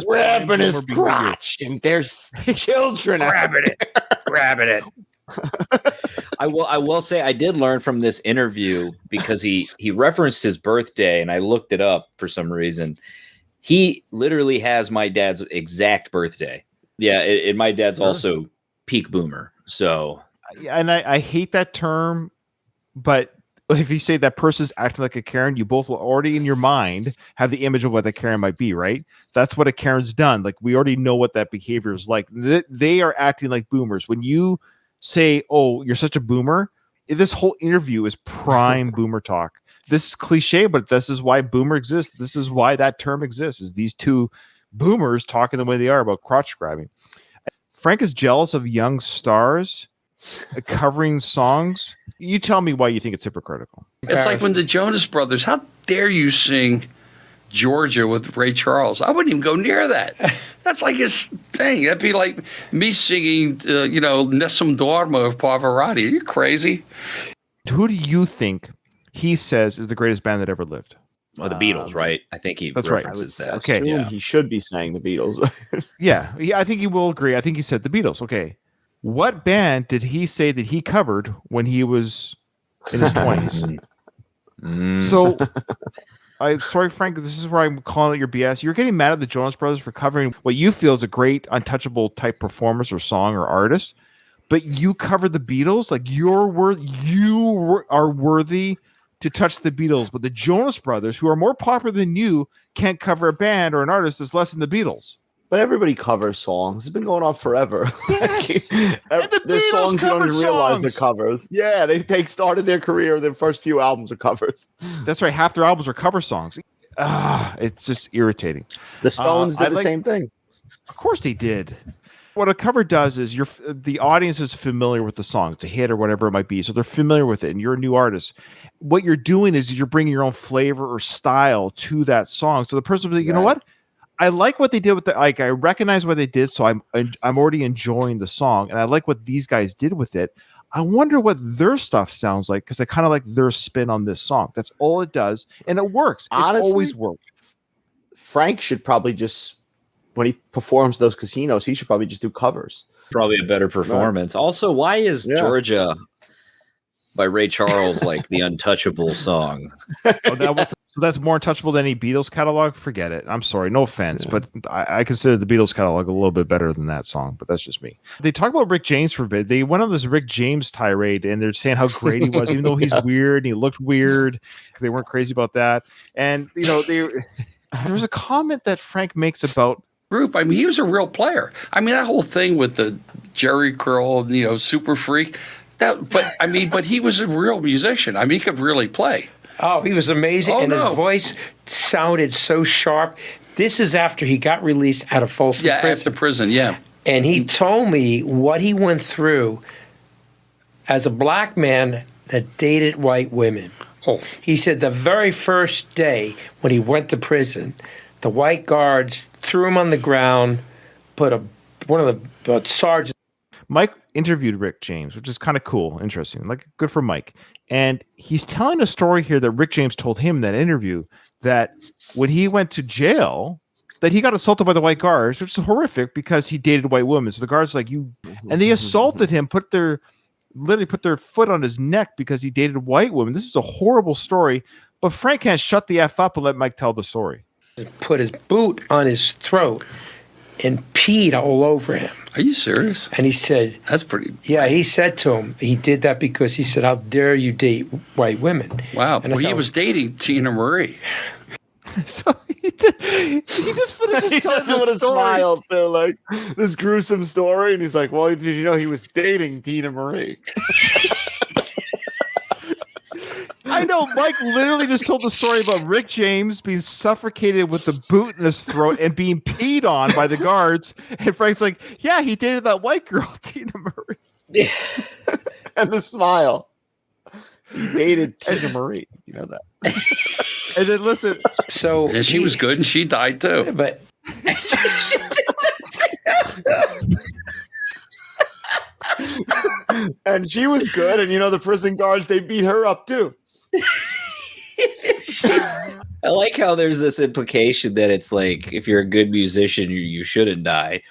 grabbing his crotch, and there's children grabbing it. I will say I did learn from this interview because he referenced his birthday, and I looked it up for some reason. He literally has my dad's exact birthday. Yeah, and my dad's also peak boomer. So, and I hate that term, but if you say that person's acting like a Karen, you both will already in your mind have the image of what that Karen might be, right? That's what a Karen's done. Like, we already know what that behavior is like. They are acting like boomers. When you say, "Oh, you're such a boomer," this whole interview is prime boomer talk. This is cliche, but this is why boomer exists. This is why that term exists, is these two boomers talking the way they are about crotch grabbing. Frank is jealous of young stars covering songs. You tell me why you think it's hypocritical. It's like when the Jonas Brothers, how dare you sing Georgia with Ray Charles? I wouldn't even go near that. That's like his thing. That'd be like me singing, Nessun Dorma of Pavarotti. Are you crazy? Who do you think he says is the greatest band that ever lived? Well, the Beatles, right? I think he references that. Okay, he should be saying the Beatles. Yeah, I think he will agree. I think he said the Beatles. Okay. What band did he say that he covered when he was in his 20s? So, sorry, Frank, this is where I'm calling it your BS. You're getting mad at the Jonas Brothers for covering what you feel is a great, untouchable type performance or song or artist, but you covered the Beatles? Like, you are worthy to touch the Beatles, but the Jonas Brothers, who are more popular than you, can't cover a band or an artist that's less than the Beatles. But everybody covers songs. It's been going on forever. Yes. There's songs you don't even realize they're covers. Yeah, they started their career. Their first few albums are covers. That's right. Half their albums are cover songs. It's just irritating. The Stones did the same thing. Of course they did. What a cover does is the audience is familiar with the song. It's a hit or whatever it might be. So they're familiar with it, and you're a new artist. What you're doing is you're bringing your own flavor or style to that song. So the person will be like, you know what? I like what they did with I recognize what they did, so I'm already enjoying the song, and I like what these guys did with it. I wonder what their stuff sounds like, because I kind of like their spin on this song. That's all it does, and it works. Honestly, it's always worked. Frank should probably just, when he performs those casinos, he should probably just do covers. Probably a better performance. Also, why is Yeah. Georgia by Ray Charles like the untouchable song? So that's more untouchable than any Beatles catalog? Forget it. I'm sorry. No offense, but I consider the Beatles catalog a little bit better than that song, but that's just me. They talk about Rick James for a bit. They went on this Rick James tirade, and they're saying how great he was, even though he's weird and he looked weird. They weren't crazy about that. And, there was a comment that Frank makes about group. I mean, he was a real player. I mean, that whole thing with the Jerry curl, super freak. But he was a real musician. I mean, he could really play. Oh, he was amazing, his voice sounded so sharp. This is after he got released out of Folsom prison. After prison, yeah. And he told me what he went through as a black man that dated white women. Oh. He said the very first day when he went to prison, the white guards threw him on the ground, put one of the sergeants. Mike interviewed Rick James, which is kind of cool, interesting, like good for Mike. And he's telling a story here that Rick James told him in that interview that when he went to jail, that he got assaulted by the white guards, which is horrific because he dated white women. So the guards like you, and they assaulted him, literally put their foot on his neck because he dated white women. This is a horrible story, but Frank can't shut the F up and let Mike tell the story. Put his boot on his throat and peed all over him. Are you serious? And he said, that's pretty. Yeah, he said to him, he did that because he said, how dare you date white women? Wow. And he was dating Tina Marie. So he just finished he says it with a smile too, like this gruesome story, and he's like, well, did you know he was dating Tina Marie? I know Mike literally just told the story about Rick James being suffocated with the boot in his throat and being peed on by the guards. And Frank's like, yeah, he dated that white girl, Tina Marie. And the smile. He dated Tina Marie. You know that. And then listen. So and she was good and she died too. But and she was good, and the prison guards, they beat her up too. I like how there's this implication that it's like if you're a good musician, you shouldn't die.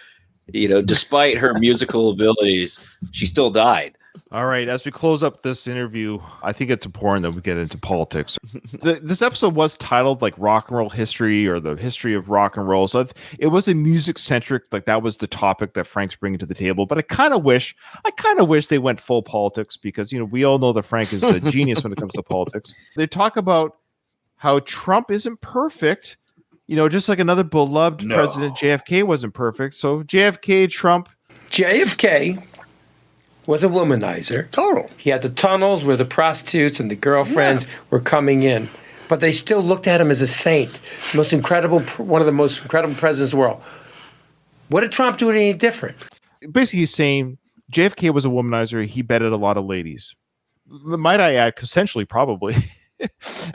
Despite her musical abilities, she still died. All right, as we close up this interview, I think it's important that we get into politics. This episode was titled like Rock and Roll History or the History of Rock and Roll. So it was a music centric, like that was the topic that Frank's bringing to the table. But I kind of wish they went full politics because, we all know that Frank is a genius when it comes to politics. They talk about how Trump isn't perfect, just like another beloved president, JFK wasn't perfect. So JFK, Trump. JFK was a womanizer. Total. He had the tunnels where the prostitutes and the girlfriends were coming in, but they still looked at him as a saint, one of the most incredible presidents in the world. What did Trump do any different? Basically, he's saying JFK was a womanizer. He bedded a lot of ladies. Might I add, consensually, probably.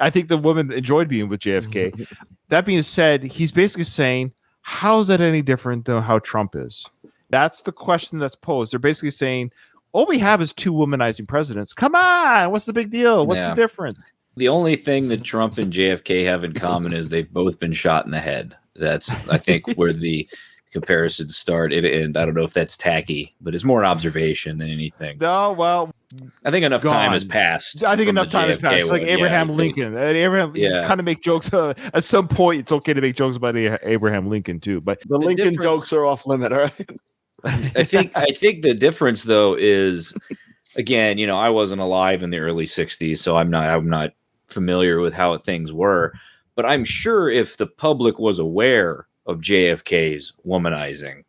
I think the woman enjoyed being with JFK. That being said, he's basically saying, how is that any different than how Trump is? That's the question that's posed. They're basically saying, all we have is two womanizing presidents. Come on, what's the big deal? What's the difference? The only thing that Trump and JFK have in common is they've both been shot in the head. That's, I think, where the comparisons start. And I don't know if that's tacky, but it's more an observation than anything. No, well, I think enough time has passed. I think enough time has passed. It's like Abraham Lincoln. Abraham kind of make jokes. At some point, it's okay to make jokes about Abraham Lincoln too. But the Lincoln jokes are off limit, right? I think the difference though is, again, I wasn't alive in the early 60s, so I'm not familiar with how things were, but I'm sure if the public was aware of JFK's womanizing,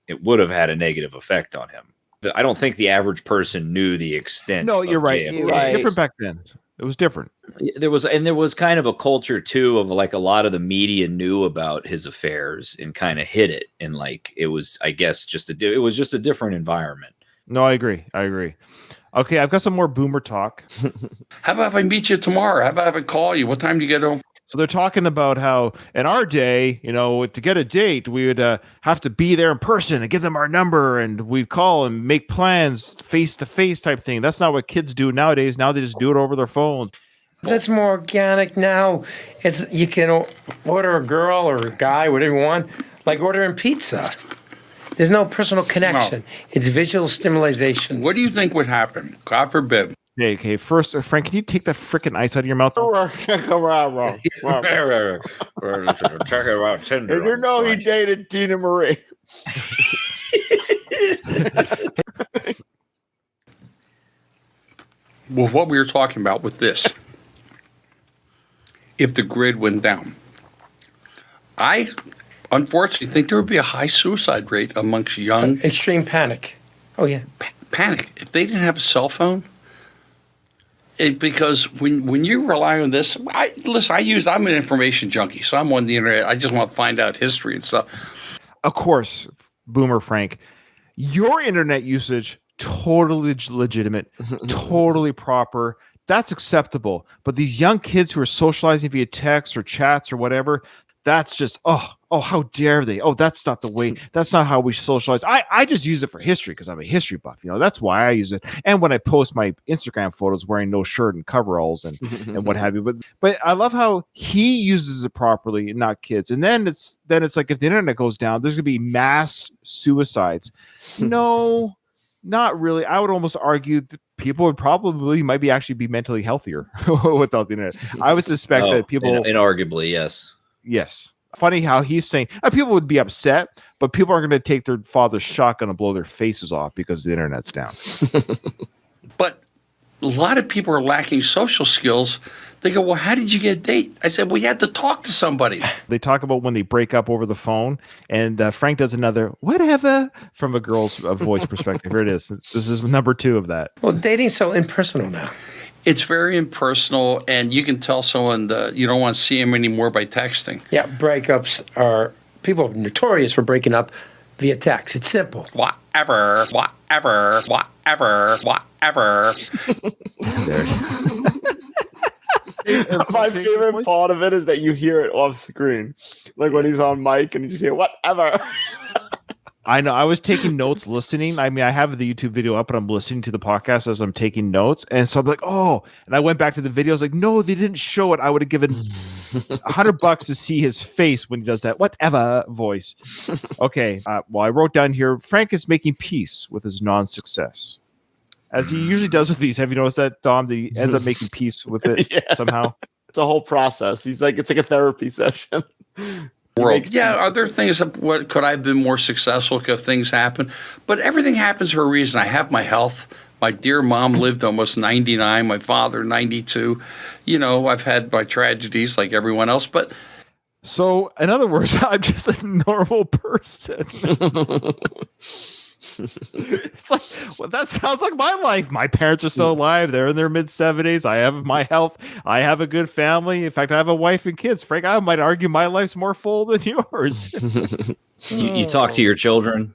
it would have had a negative effect on him. I don't think the average person knew the extent. No, you're right. JFK. It was different back then. It was different. There was kind of a culture too of like a lot of the media knew about his affairs and kind of hid it, and like it was, I guess, it was just a different environment. No, I agree. Okay, I've got some more boomer talk. How about if I meet you tomorrow? How about if I call you? What time do you get home? So they're talking about how in our day, to get a date, we would have to be there in person and give them our number, and we'd call and make plans face to face type thing. That's not what kids do nowadays. Now they just do it over their phone. That's more organic now. You can order a girl or a guy, whatever you want, like ordering pizza. There's no personal connection. No. It's visual stimulation. What do you think would happen? God forbid. Okay. First, Frank, can you take that freaking ice out of your mouth? Come around, wrong. Talking about Tinder. Did you know he dated Tina Marie? Well, what we were talking about with this, if the grid went down, I unfortunately think there would be a high suicide rate amongst young. Extreme panic. Oh, yeah. Panic. If they didn't have a cell phone, because when you rely on this, I'm an information junkie, so I'm on the internet. I just want to find out history and stuff. Of course, Boomer Frank, your internet usage, totally legitimate, totally proper. That's acceptable. But these young kids who are socializing via text or chats or whatever, that's just, how dare they? Oh, that's not the way. That's not how we socialize. I just use it for history because I'm a history buff. That's why I use it. And when I post my Instagram photos wearing no shirt and coveralls and what have you. But I love how he uses it properly and not kids. And then it's like if the internet goes down, there's going to be mass suicides. No, not really. I would almost argue that people would probably might actually be mentally healthier without the internet. I would suspect that people... Inarguably, yes. Yes. Funny how he's saying people would be upset, but people aren't going to take their father's shotgun and blow their faces off because the internet's down. But a lot of people are lacking social skills. They go, well, how did you get a date? I said, well, you had to talk to somebody. They talk about when they break up over the phone, and Frank does another whatever from a girl's voice perspective. Here it is. This is number 2 of that. Well, dating's so impersonal now. It's very impersonal, and you can tell someone that you don't want to see them anymore by texting. Yeah, breakups are... People are notorious for breaking up via text. It's simple. Whatever. My favorite part of it is that you hear it off screen. Like when he's on mic and you just hear, whatever. I know. I was taking notes listening. I mean, I have the YouTube video up and I'm listening to the podcast as I'm taking notes. And so I'm like, oh, and I went back to the video. I was like, no, they didn't show it. I would have given $100 to see his face when he does that whatever voice. Okay. Well, I wrote down here, Frank is making peace with his non-success. As he usually does with these. Have you noticed that, Dom? That he ends up making peace with it somehow? It's a whole process. It's like a therapy session. World. Yeah, are there things what could I have been more successful? Could things happen? But everything happens for a reason. I have my health. My dear mom lived almost 99. My father 92. I've had my tragedies like everyone else. But so, in other words, I'm just a normal person. It's like, well, that sounds like my life. My parents are still alive. They're in their mid-70s. I have my health. I have a good family. In fact, I have a wife and kids. Frank, I might argue my life's more full than yours. You talk to your children?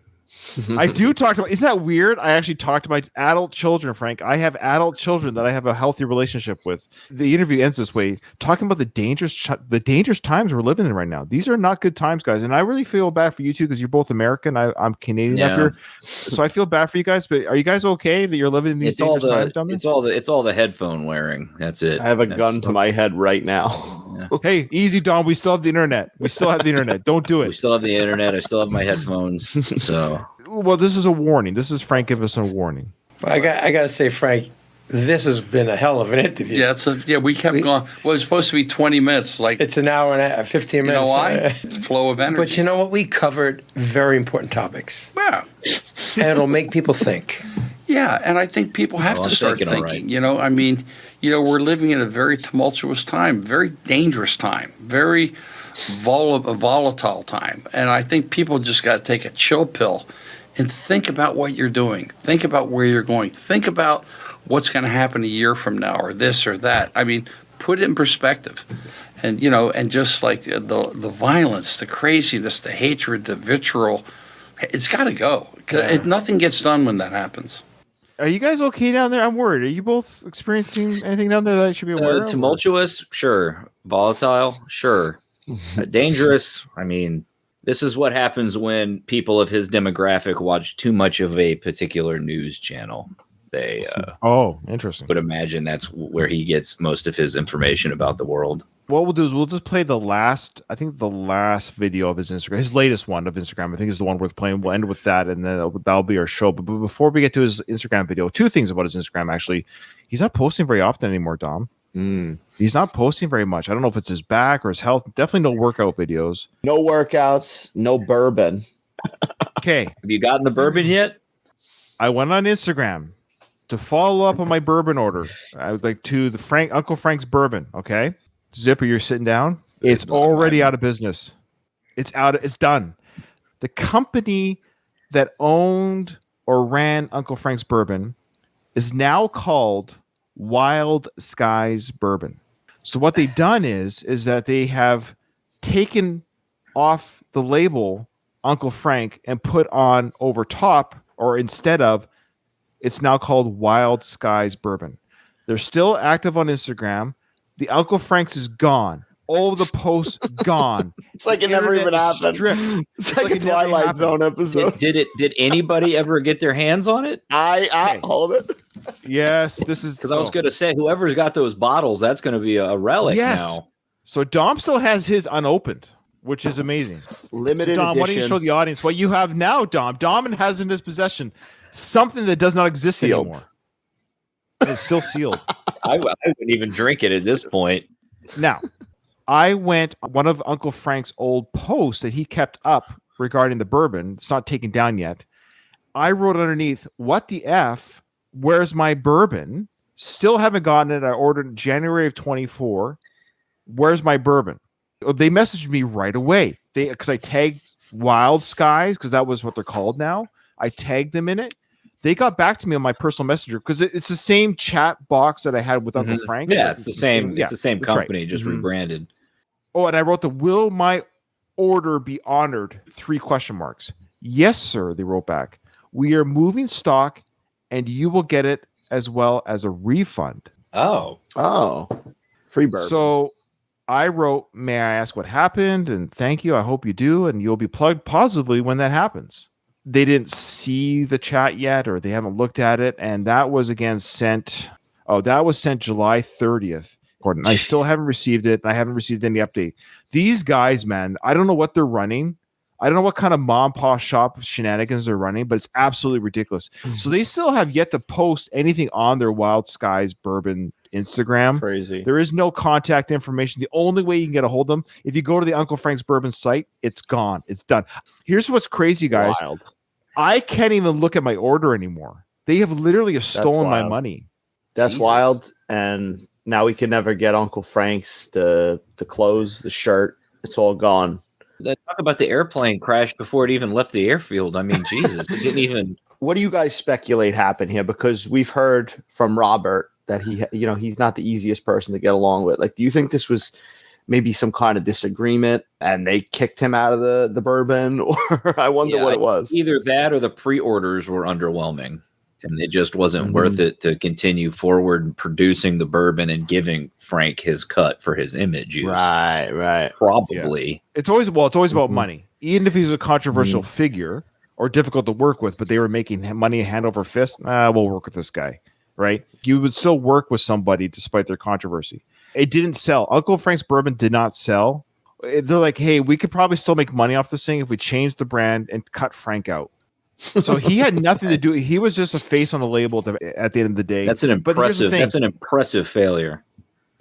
I do talk to isn't that weird? I actually talk to my adult children, Frank. I have adult children that I have a healthy relationship with. The interview ends this way, talking about the dangerous times we're living in right now. These are not good times, guys. And I really feel bad for you two because you're both American. I'm Canadian up here. So I feel bad for you guys, but are you guys okay that you're living in these dangerous times down there? It's all the headphone wearing. That's it. I have a gun to my head right now. Yeah. Hey, easy, Don. We still have the internet. Don't do it. We still have the internet. I still have my headphones. So, well, this is a warning. This is Frank giving us a warning. Well, I got to say, Frank, this has been a hell of an interview. Yeah, we kept going. Well, it was supposed to be 20 minutes. Like it's an hour and 15 minutes. You know why? Flow of energy. But you know what? We covered very important topics. Yeah. And it'll make people think. Yeah, and I think people have to start thinking. Right. I mean, we're living in a very tumultuous time, very dangerous time, very volatile time. And I think people just got to take a chill pill and think about what you're doing. Think about where you're going. Think about what's going to happen a year from now or this or that. I mean, put it in perspective. And, and just like the violence, the craziness, the hatred, the vitriol, it's got to go. Nothing gets done when that happens. Are you guys okay down there? I'm worried. Are you both experiencing anything down there that I should be aware of? Tumultuous? Sure. Volatile? Sure. Dangerous? I mean, this is what happens when people of his demographic watch too much of a particular news channel. They interesting. would imagine that's where he gets most of his information about the world. what we'll do is we'll just play the last video of his Instagram, his latest one of Instagram. I think is the one worth playing. We'll end with that, and then that'll be our show. But before we get to his Instagram video, two things about his Instagram. Actually, he's not posting very often anymore, Dom. He's not posting very much. I don't know if it's his back or his health. Definitely no workout videos. No workouts, no bourbon. Okay. Have you gotten the bourbon yet? I went on Instagram to follow up on my bourbon order. I was like to the Uncle Frank's bourbon. Okay. Zipper, you're sitting down. It's already out of business. It's done. The company that owned or ran Uncle Frank's bourbon is now called Wild Skies Bourbon. So what they've done is that they have taken off the label Uncle Frank and put on over top or instead of, it's now called Wild Skies Bourbon. They're still active on Instagram. The Uncle Frank's is gone. All the posts gone. It's like it never even happened. It's like a Twilight Zone episode. Did anybody ever get their hands on it? I hold it. Yes, this is because I was going to say whoever's got those bottles, that's going to be a relic now. So Dom still has his unopened, which is amazing. Limited Dom, edition. why don't you show the audience what you have now, Dom? Dom has in his possession something that does not exist anymore. It's still sealed. I wouldn't even drink it at this point. Now, one of Uncle Frank's old posts that he kept up regarding the bourbon. It's not taken down yet. I wrote underneath, "What the F? Where's my bourbon? Still haven't gotten it. I ordered in January of 24. Where's my bourbon?" They messaged me right away. Because I tagged Wild Skies, because that was what they're called now. I tagged them in it. They got back to me on my personal messenger because it's the same chat box that I had with Uncle Frank. Yeah, it's the same. It's the same company, right. Just rebranded. Oh, and I wrote "Will my order be honored?" 3 question marks. "Yes, sir," they wrote back. "We are moving stock, and you will get it as well as a refund." Oh, free bourbon. So I wrote, "May I ask what happened? And thank you. I hope you do, and you'll be plugged positively when that happens." They didn't see the chat yet, or they haven't looked at it, and that was again sent. Oh, that was sent July 30th. Gordon, I still haven't received it. I haven't received any update. These guys, man, I don't know what they're running. I don't know what kind of mom pa shop shenanigans they're running, but it's absolutely ridiculous. So they still have yet to post anything on their Wild Skies Bourbon Instagram. Crazy. There is no contact information. The only way you can get a hold of them, if you go to the Uncle Frank's Bourbon site, it's gone. It's done. Here's what's crazy, guys. Wild. I can't even look at my order anymore. They have literally stolen my money. That's Jesus. wild. And now we can never get Uncle Frank's, the clothes, the shirt. It's all gone. Talk about the airplane crash before it even left the airfield. I mean, Jesus, it didn't even. What do you guys speculate happened here? Because we've heard from Robert that he's not the easiest person to get along with. Like, do you think this was maybe some kind of disagreement and they kicked him out of the bourbon? Or I wonder what it was. Either that or the pre-orders were underwhelming. And it just wasn't worth it to continue forward producing the bourbon and giving Frank his cut for his image use. Right. Probably. Yeah. It's always about money. Even if he's a controversial figure or difficult to work with, but they were making money hand over fist, we'll work with this guy, right? You would still work with somebody despite their controversy. It didn't sell. Uncle Frank's bourbon did not sell. They're like, hey, we could probably still make money off this thing if we change the brand and cut Frank out. So he had nothing to do. He was just a face on the label at the end of the day. That's an impressive failure.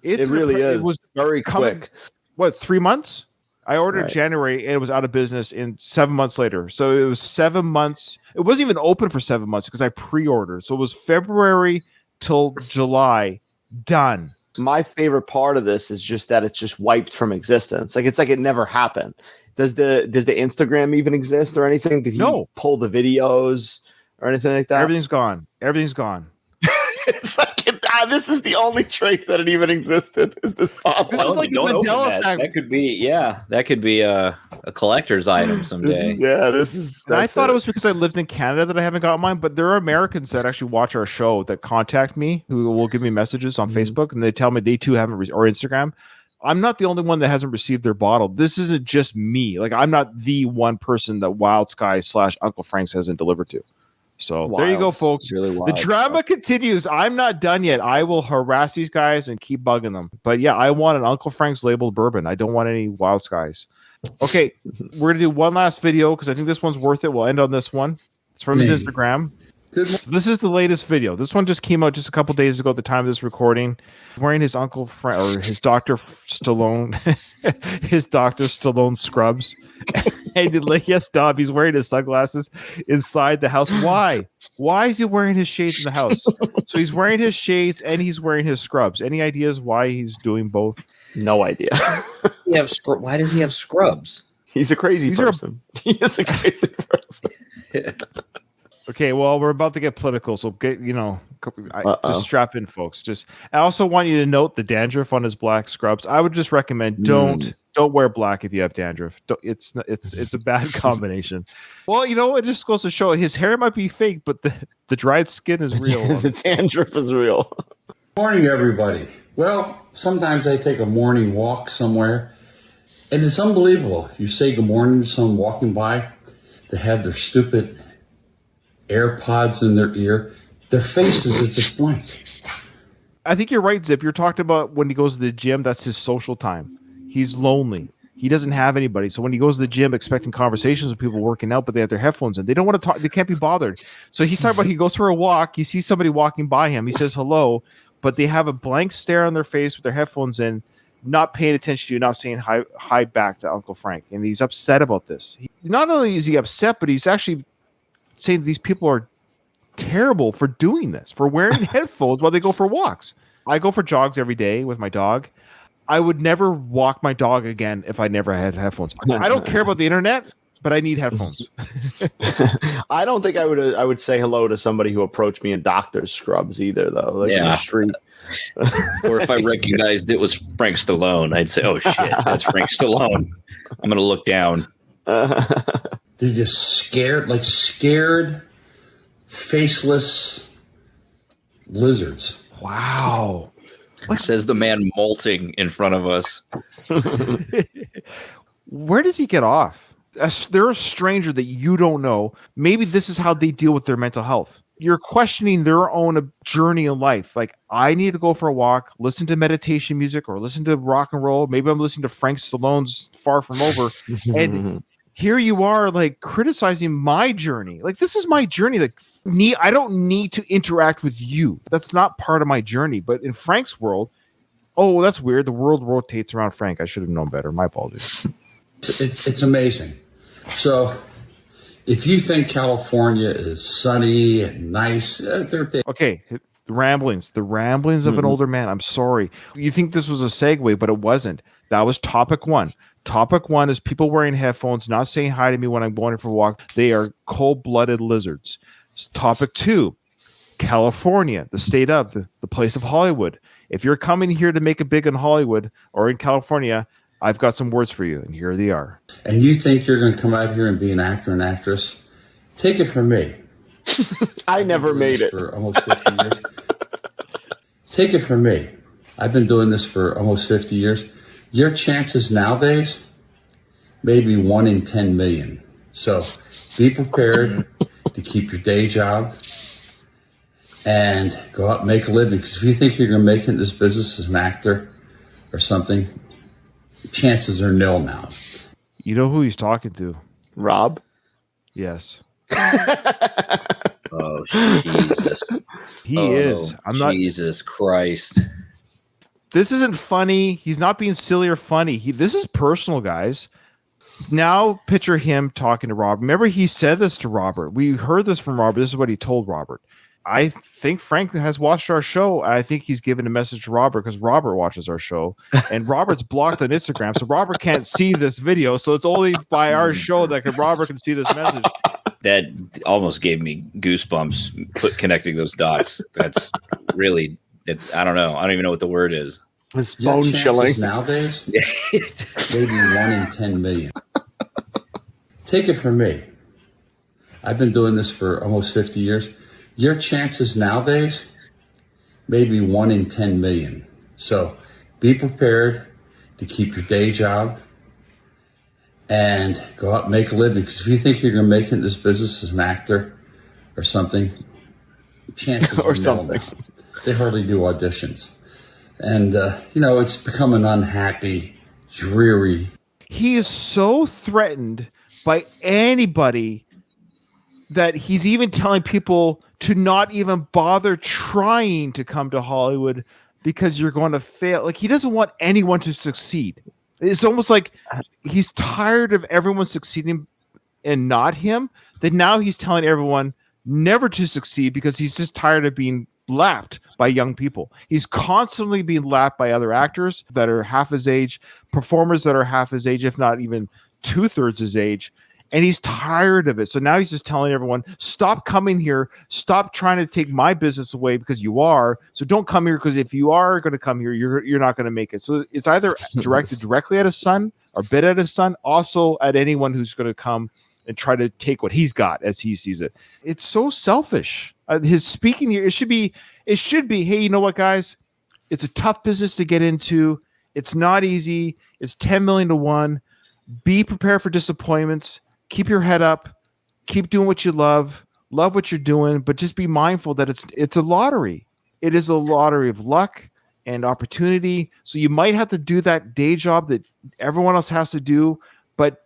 It really is. It was very quick. 3 months? I ordered in January and it was out of business in 7 months later. So it was 7 months. It wasn't even open for 7 months because I pre-ordered. So it was February till July. Done. My favorite part of this is just that it's just wiped from existence. Like, it's like it never happened. Does the Instagram even exist or anything? Did he pull the videos or anything like that? Everything's gone. It's like this is the only trace that it even existed. Is this possible? This is like the Mandela effect. That could be a collector's item someday. I thought it was because I lived in Canada that I haven't got mine, but there are Americans that actually watch our show that contact me who will give me messages on Facebook and they tell me they too haven't or Instagram. I'm not the only one that hasn't received their bottle. This isn't just me. Like, I'm not the one person that Wild Sky / Uncle Frank's hasn't delivered to. So there you go, folks. Really The wild drama stuff. continues. I'm not done yet. I will harass these guys and keep bugging them. But yeah, I want an Uncle Frank's labeled bourbon. I don't want any Wild Skies. Okay, we're gonna do one last video because I think this one's worth it. We'll end on this one. It's from his Instagram. So this is the latest video. This one just came out just a couple days ago at the time of this recording. Wearing his Uncle Frank or his Dr. Stallone, his Dr. Stallone scrubs. And yes, Dob, he's wearing his sunglasses inside the house. Why? Why is he wearing his shades in the house? So he's wearing his shades and he's wearing his scrubs. Any ideas why he's doing both? No idea. Why does he have scrubs? He's a crazy person. He is a crazy person. Okay, well, we're about to get political, so get just strap in, folks. I also want you to note the dandruff on his black scrubs. I would just recommend don't wear black if you have dandruff. It's a bad combination. Well, it just goes to show his hair might be fake, but the dried skin is real. The dandruff is real. Morning, everybody. Well, sometimes I take a morning walk somewhere, and it's unbelievable. You say good morning to someone walking by, they have their stupid AirPods in their ear. Their faces are just blank. I think you're right, Zip. You're talking about when he goes to the gym, that's his social time. He's lonely. He doesn't have anybody. So when he goes to the gym expecting conversations with people working out, but they have their headphones in, they don't want to talk. They can't be bothered. So he's talking about he goes for a walk. He sees somebody walking by him. He says hello, but they have a blank stare on their face with their headphones in, not paying attention to you, not saying hi back to Uncle Frank. And he's upset about this. Not only is he upset, but he's actually saying these people are terrible for doing this, for wearing headphones while they go for walks. I go for jogs every day with my dog. I would never walk my dog again if I never had headphones. I don't care about the internet, but I need headphones. I don't think I would say hello to somebody who approached me in doctor's scrubs either, though. In the street. Or if I recognized it was Frank Stallone, I'd say, "Oh shit, that's Frank Stallone." I'm gonna look down. They're just scared, faceless lizards. Wow. Says the man molting in front of us. Where does he get off? They're a stranger that you don't know. Maybe this is how they deal with their mental health. You're questioning their own journey in life. Like, I need to go for a walk, listen to meditation music, or listen to rock and roll. Maybe I'm listening to Frank Stallone's Far From Over. And here you are, like, criticizing my journey. Like, this is my journey. Like, I don't need to interact with you. That's not part of my journey. But in Frank's world, oh, that's weird. The world rotates around Frank. I should have known better. My apologies. It's amazing. So, if you think California is sunny and nice, okay. The ramblings of an older man. I'm sorry. You think this was a segue, but it wasn't. That was topic one. Topic one is people wearing headphones, not saying hi to me when I'm going for a walk. They are cold-blooded lizards. Topic two, California, the state of the place of Hollywood. If you're coming here to make it big in Hollywood or in California, I've got some words for you, and here they are. And you think you're going to come out here and be an actor and actress? Take it from me. I never made it. For almost 50 years. Take it from me. I've been doing this for almost 50 years. Your chances nowadays may be 1 in 10 million. So be prepared to keep your day job and go out and make a living. Because if you think you're going to make it in this business as an actor or something, chances are nil now. You know who he's talking to? Rob? Yes. Oh, Jesus. He is. Jesus Christ. This isn't funny. He's not being silly or funny. This is personal, guys. Now picture him talking to Robert. Remember, he said this to Robert. We heard this from Robert. This is what he told Robert. I think Frank has watched our show. And I think he's given a message to Robert because Robert watches our show. And Robert's blocked on Instagram. So Robert can't see this video. So it's only by our show that Robert can see this message. That almost gave me goosebumps connecting those dots. That's really, I don't know. I don't even know what the word is. It's bone chilling. Nowadays, maybe 1 in 10 million. Take it from me. I've been doing this for almost 50 years. Your chances nowadays may be 1 in 10 million. So be prepared to keep your day job and go out and make a living. Because if you think you're going to make it in this business as an actor or something, chances Or are nil something. now. They hardly do auditions. And, it's become an unhappy, dreary. He is so threatened by anybody that he's even telling people to not even bother trying to come to Hollywood because you're going to fail. Like, he doesn't want anyone to succeed. It's almost like he's tired of everyone succeeding and not him, that now he's telling everyone never to succeed because he's just tired of being lapped by young people. He's constantly being lapped by other actors that are half his age, performers that are half his age, if not even 2/3 his age. And he's tired of it. So now he's just telling everyone, stop coming here. Stop trying to take my business away because you are. So don't come here, because if you are going to come here, you're not going to make it. So it's either directed directly at his son or bit at his son, also at anyone who's going to come and try to take what he's got as he sees it. It's so selfish. His speaking here, it should be, hey, you know what, guys? It's a tough business to get into. It's not easy. It's 10 million to 1. Be prepared for disappointments. Keep your head up. Keep doing what you love. Love what you're doing, but just be mindful that it's a lottery. It is a lottery of luck and opportunity. So you might have to do that day job that everyone else has to do, but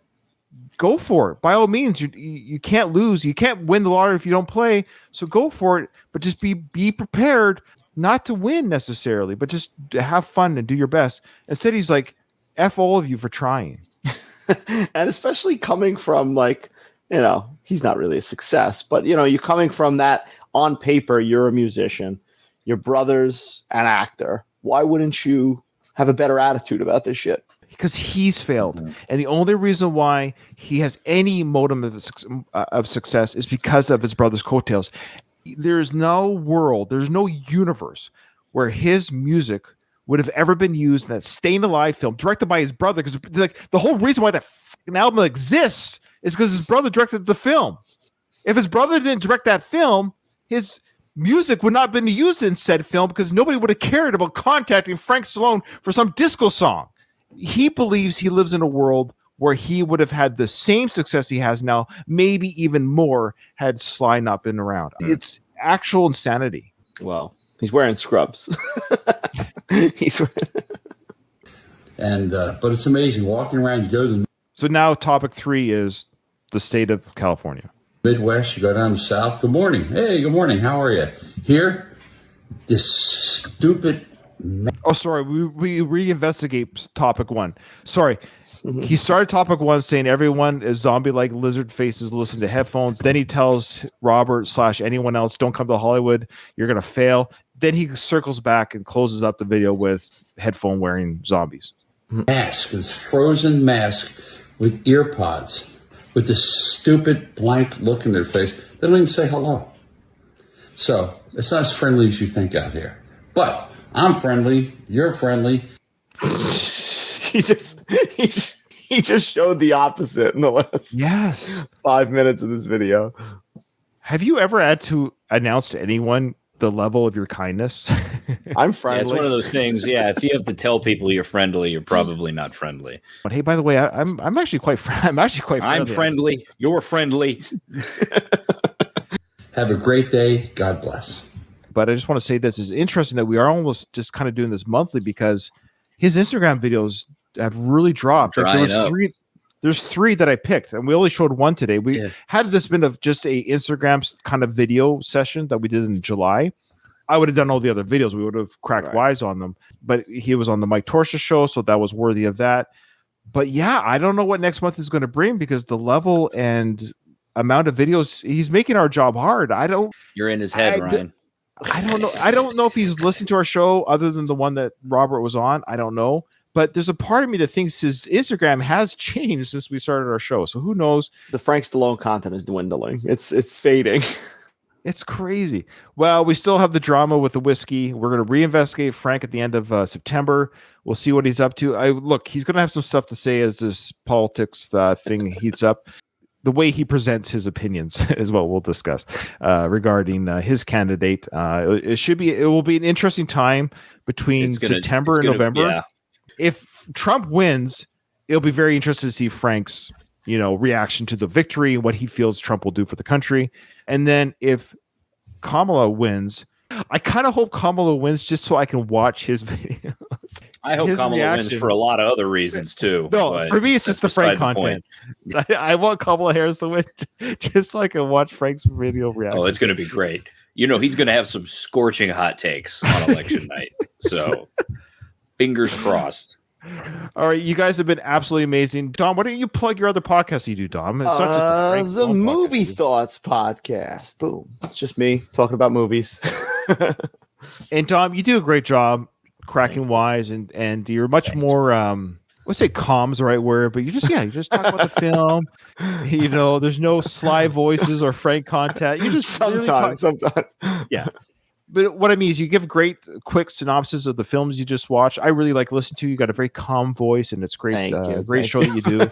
go for it. By all means, you can't lose. You can't win the lottery if you don't play. So go for it, but just be prepared not to win necessarily, but just to have fun and do your best. Instead, he's like, F all of you for trying. And especially coming from, like, he's not really a success, but you're coming from that. On paper, you're a musician, your brother's an actor. Why wouldn't you have a better attitude about this shit? Because he's failed. And the only reason why he has any modicum of success is because of his brother's coattails. There's no world, there's no universe where his music would have ever been used in that Staying Alive film directed by his brother. Because like the whole reason why that fucking album exists is because his brother directed the film. If his brother didn't direct that film, his music would not have been used in said film because nobody would have cared about contacting Frank Stallone for some disco song. He believes he lives in a world where he would have had the same success he has now, maybe even more, had Sly not been around. It's actual insanity. Well, he's wearing scrubs. But it's amazing walking around. You go to the So now topic 3 is the state of California. Midwest, you go down the South. Good morning. Hey, good morning. How are you? Here, this stupid. Oh, sorry. We reinvestigate topic 1. Sorry. He started topic 1 saying everyone is zombie-like lizard faces, listen to headphones. Then he tells Robert / anyone else, don't come to Hollywood. You're going to fail. Then he circles back and closes up the video with headphone-wearing zombies. Mask, this frozen mask with ear pods, with this stupid blank look in their face. They don't even say hello. So it's not as friendly as you think out here. But I'm friendly. You're friendly. He just showed the opposite in the last 5 minutes of this video. Have you ever had to announce to anyone the level of your kindness? I'm friendly. Yeah, it's one of those things. Yeah, if you have to tell people you're friendly, you're probably not friendly. But hey, by the way, I'm actually quite friendly. I'm friendly. You're friendly. Have a great day. God bless. But I just want to say this is interesting that we are almost just kind of doing this monthly because his Instagram videos have really dropped. Like there's 3 that I picked, and we only showed 1 today. Had this been just a Instagram kind of video session that we did in July, I would have done all the other videos. We would have cracked wise on them. But he was on the Torchia Show, so that was worthy of that. But yeah, I don't know what next month is going to bring because the level and amount of videos, he's making our job hard. You're in his head, Ryan. I don't know. I don't know if he's listened to our show other than the one that Robert was on. I don't know. But there's a part of me that thinks his Instagram has changed since we started our show. So who knows? The Frank Stallone content is dwindling. It's fading. It's crazy. Well, we still have the drama with the whiskey. We're going to reinvestigate Frank at the end of September. We'll see what he's up to. Look, he's going to have some stuff to say as this politics thing heats up. The way he presents his opinions is what we'll discuss regarding his candidate. It will be an interesting time between September and November. Yeah. If Trump wins, it'll be very interesting to see Frank's reaction to the victory and what he feels Trump will do for the country. And then if Kamala wins, I kind of hope Kamala wins just so I can watch his videos. I hope Kamala wins for a lot of other reasons too. No, for me, it's just the Frank content. I want Kamala Harris to win just so I can watch Frank's video reaction. Oh, it's going to be great. He's going to have some scorching hot takes on election night. So fingers crossed. All right, you guys have been absolutely amazing. Dom, why don't you plug your other podcast you do, Dom? It's not just the Movie Thoughts podcast. Boom. It's just me talking about movies. And Dom, you do a great job cracking wise, and you're much more let's say calm's the right word, but you just talk about the film. There's no sly voices or Frank content. You just sometimes. Yeah. But what I mean is you give great quick synopsis of the films you just watched. I really like listening to you. You got a very calm voice, and it's great. Great show that you do.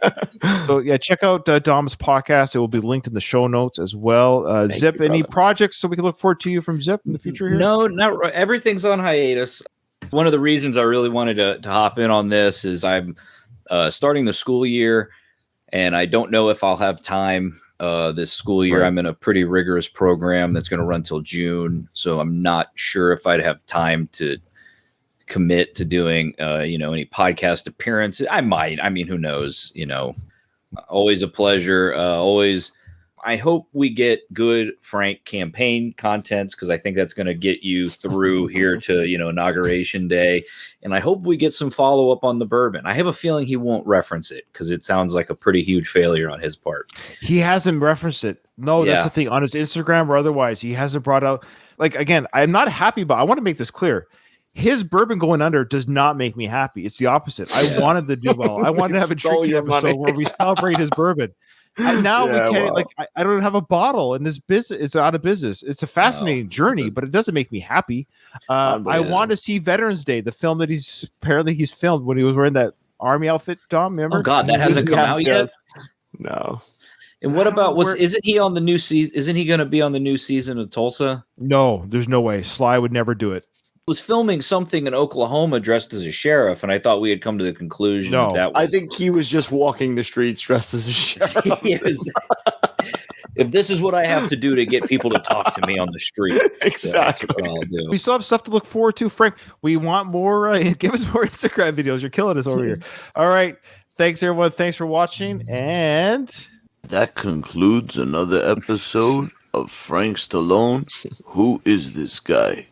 So yeah, check out Dom's podcast. It will be linked in the show notes as well. Zip, any projects so we can look forward to you from Zip in the future here? No, not everything's on hiatus. One of the reasons I really wanted to hop in on this is I'm starting the school year, and I don't know if I'll have time this school year. Right. I'm in a pretty rigorous program that's going to run till June, so I'm not sure if I'd have time to commit to doing any podcast appearances. I might. I mean, who knows? Always a pleasure. Always. I hope we get good Frank campaign contents, because I think that's going to get you through here to Inauguration Day, and I hope we get some follow up on the bourbon. I have a feeling he won't reference it because it sounds like a pretty huge failure on his part. He hasn't referenced it. No, that's the thing, on his Instagram or otherwise. He hasn't brought out. Like, again, I'm not happy, but I want to make this clear. His bourbon going under does not make me happy. It's the opposite. I wanted to do well. I wanted to have a drinking episode where we celebrate his bourbon. Now we can't. Like, I don't have a bottle in this business. It's out of business. It's a fascinating journey, but it doesn't make me happy. I want to see Veterans Day, the film that he's filmed when he was wearing that army outfit. Dom, remember? Oh God, that hasn't come out yet. No. And what about isn't he on the new season? Isn't he going to be on the new season of Tulsa? No, there's no way. Sly would never do it. Was filming something in Oklahoma dressed as a sheriff, and I thought we had come to the conclusion that I think he was just walking the streets dressed as a sheriff. If this is what I have to do to get people to talk to me on the street, exactly. That's what I'll do. We still have stuff to look forward to, Frank. We want more. Give us more Instagram videos. You're killing us over here. All right. Thanks, everyone. Thanks for watching. And that concludes another episode of Frank Stallone. Who is this guy?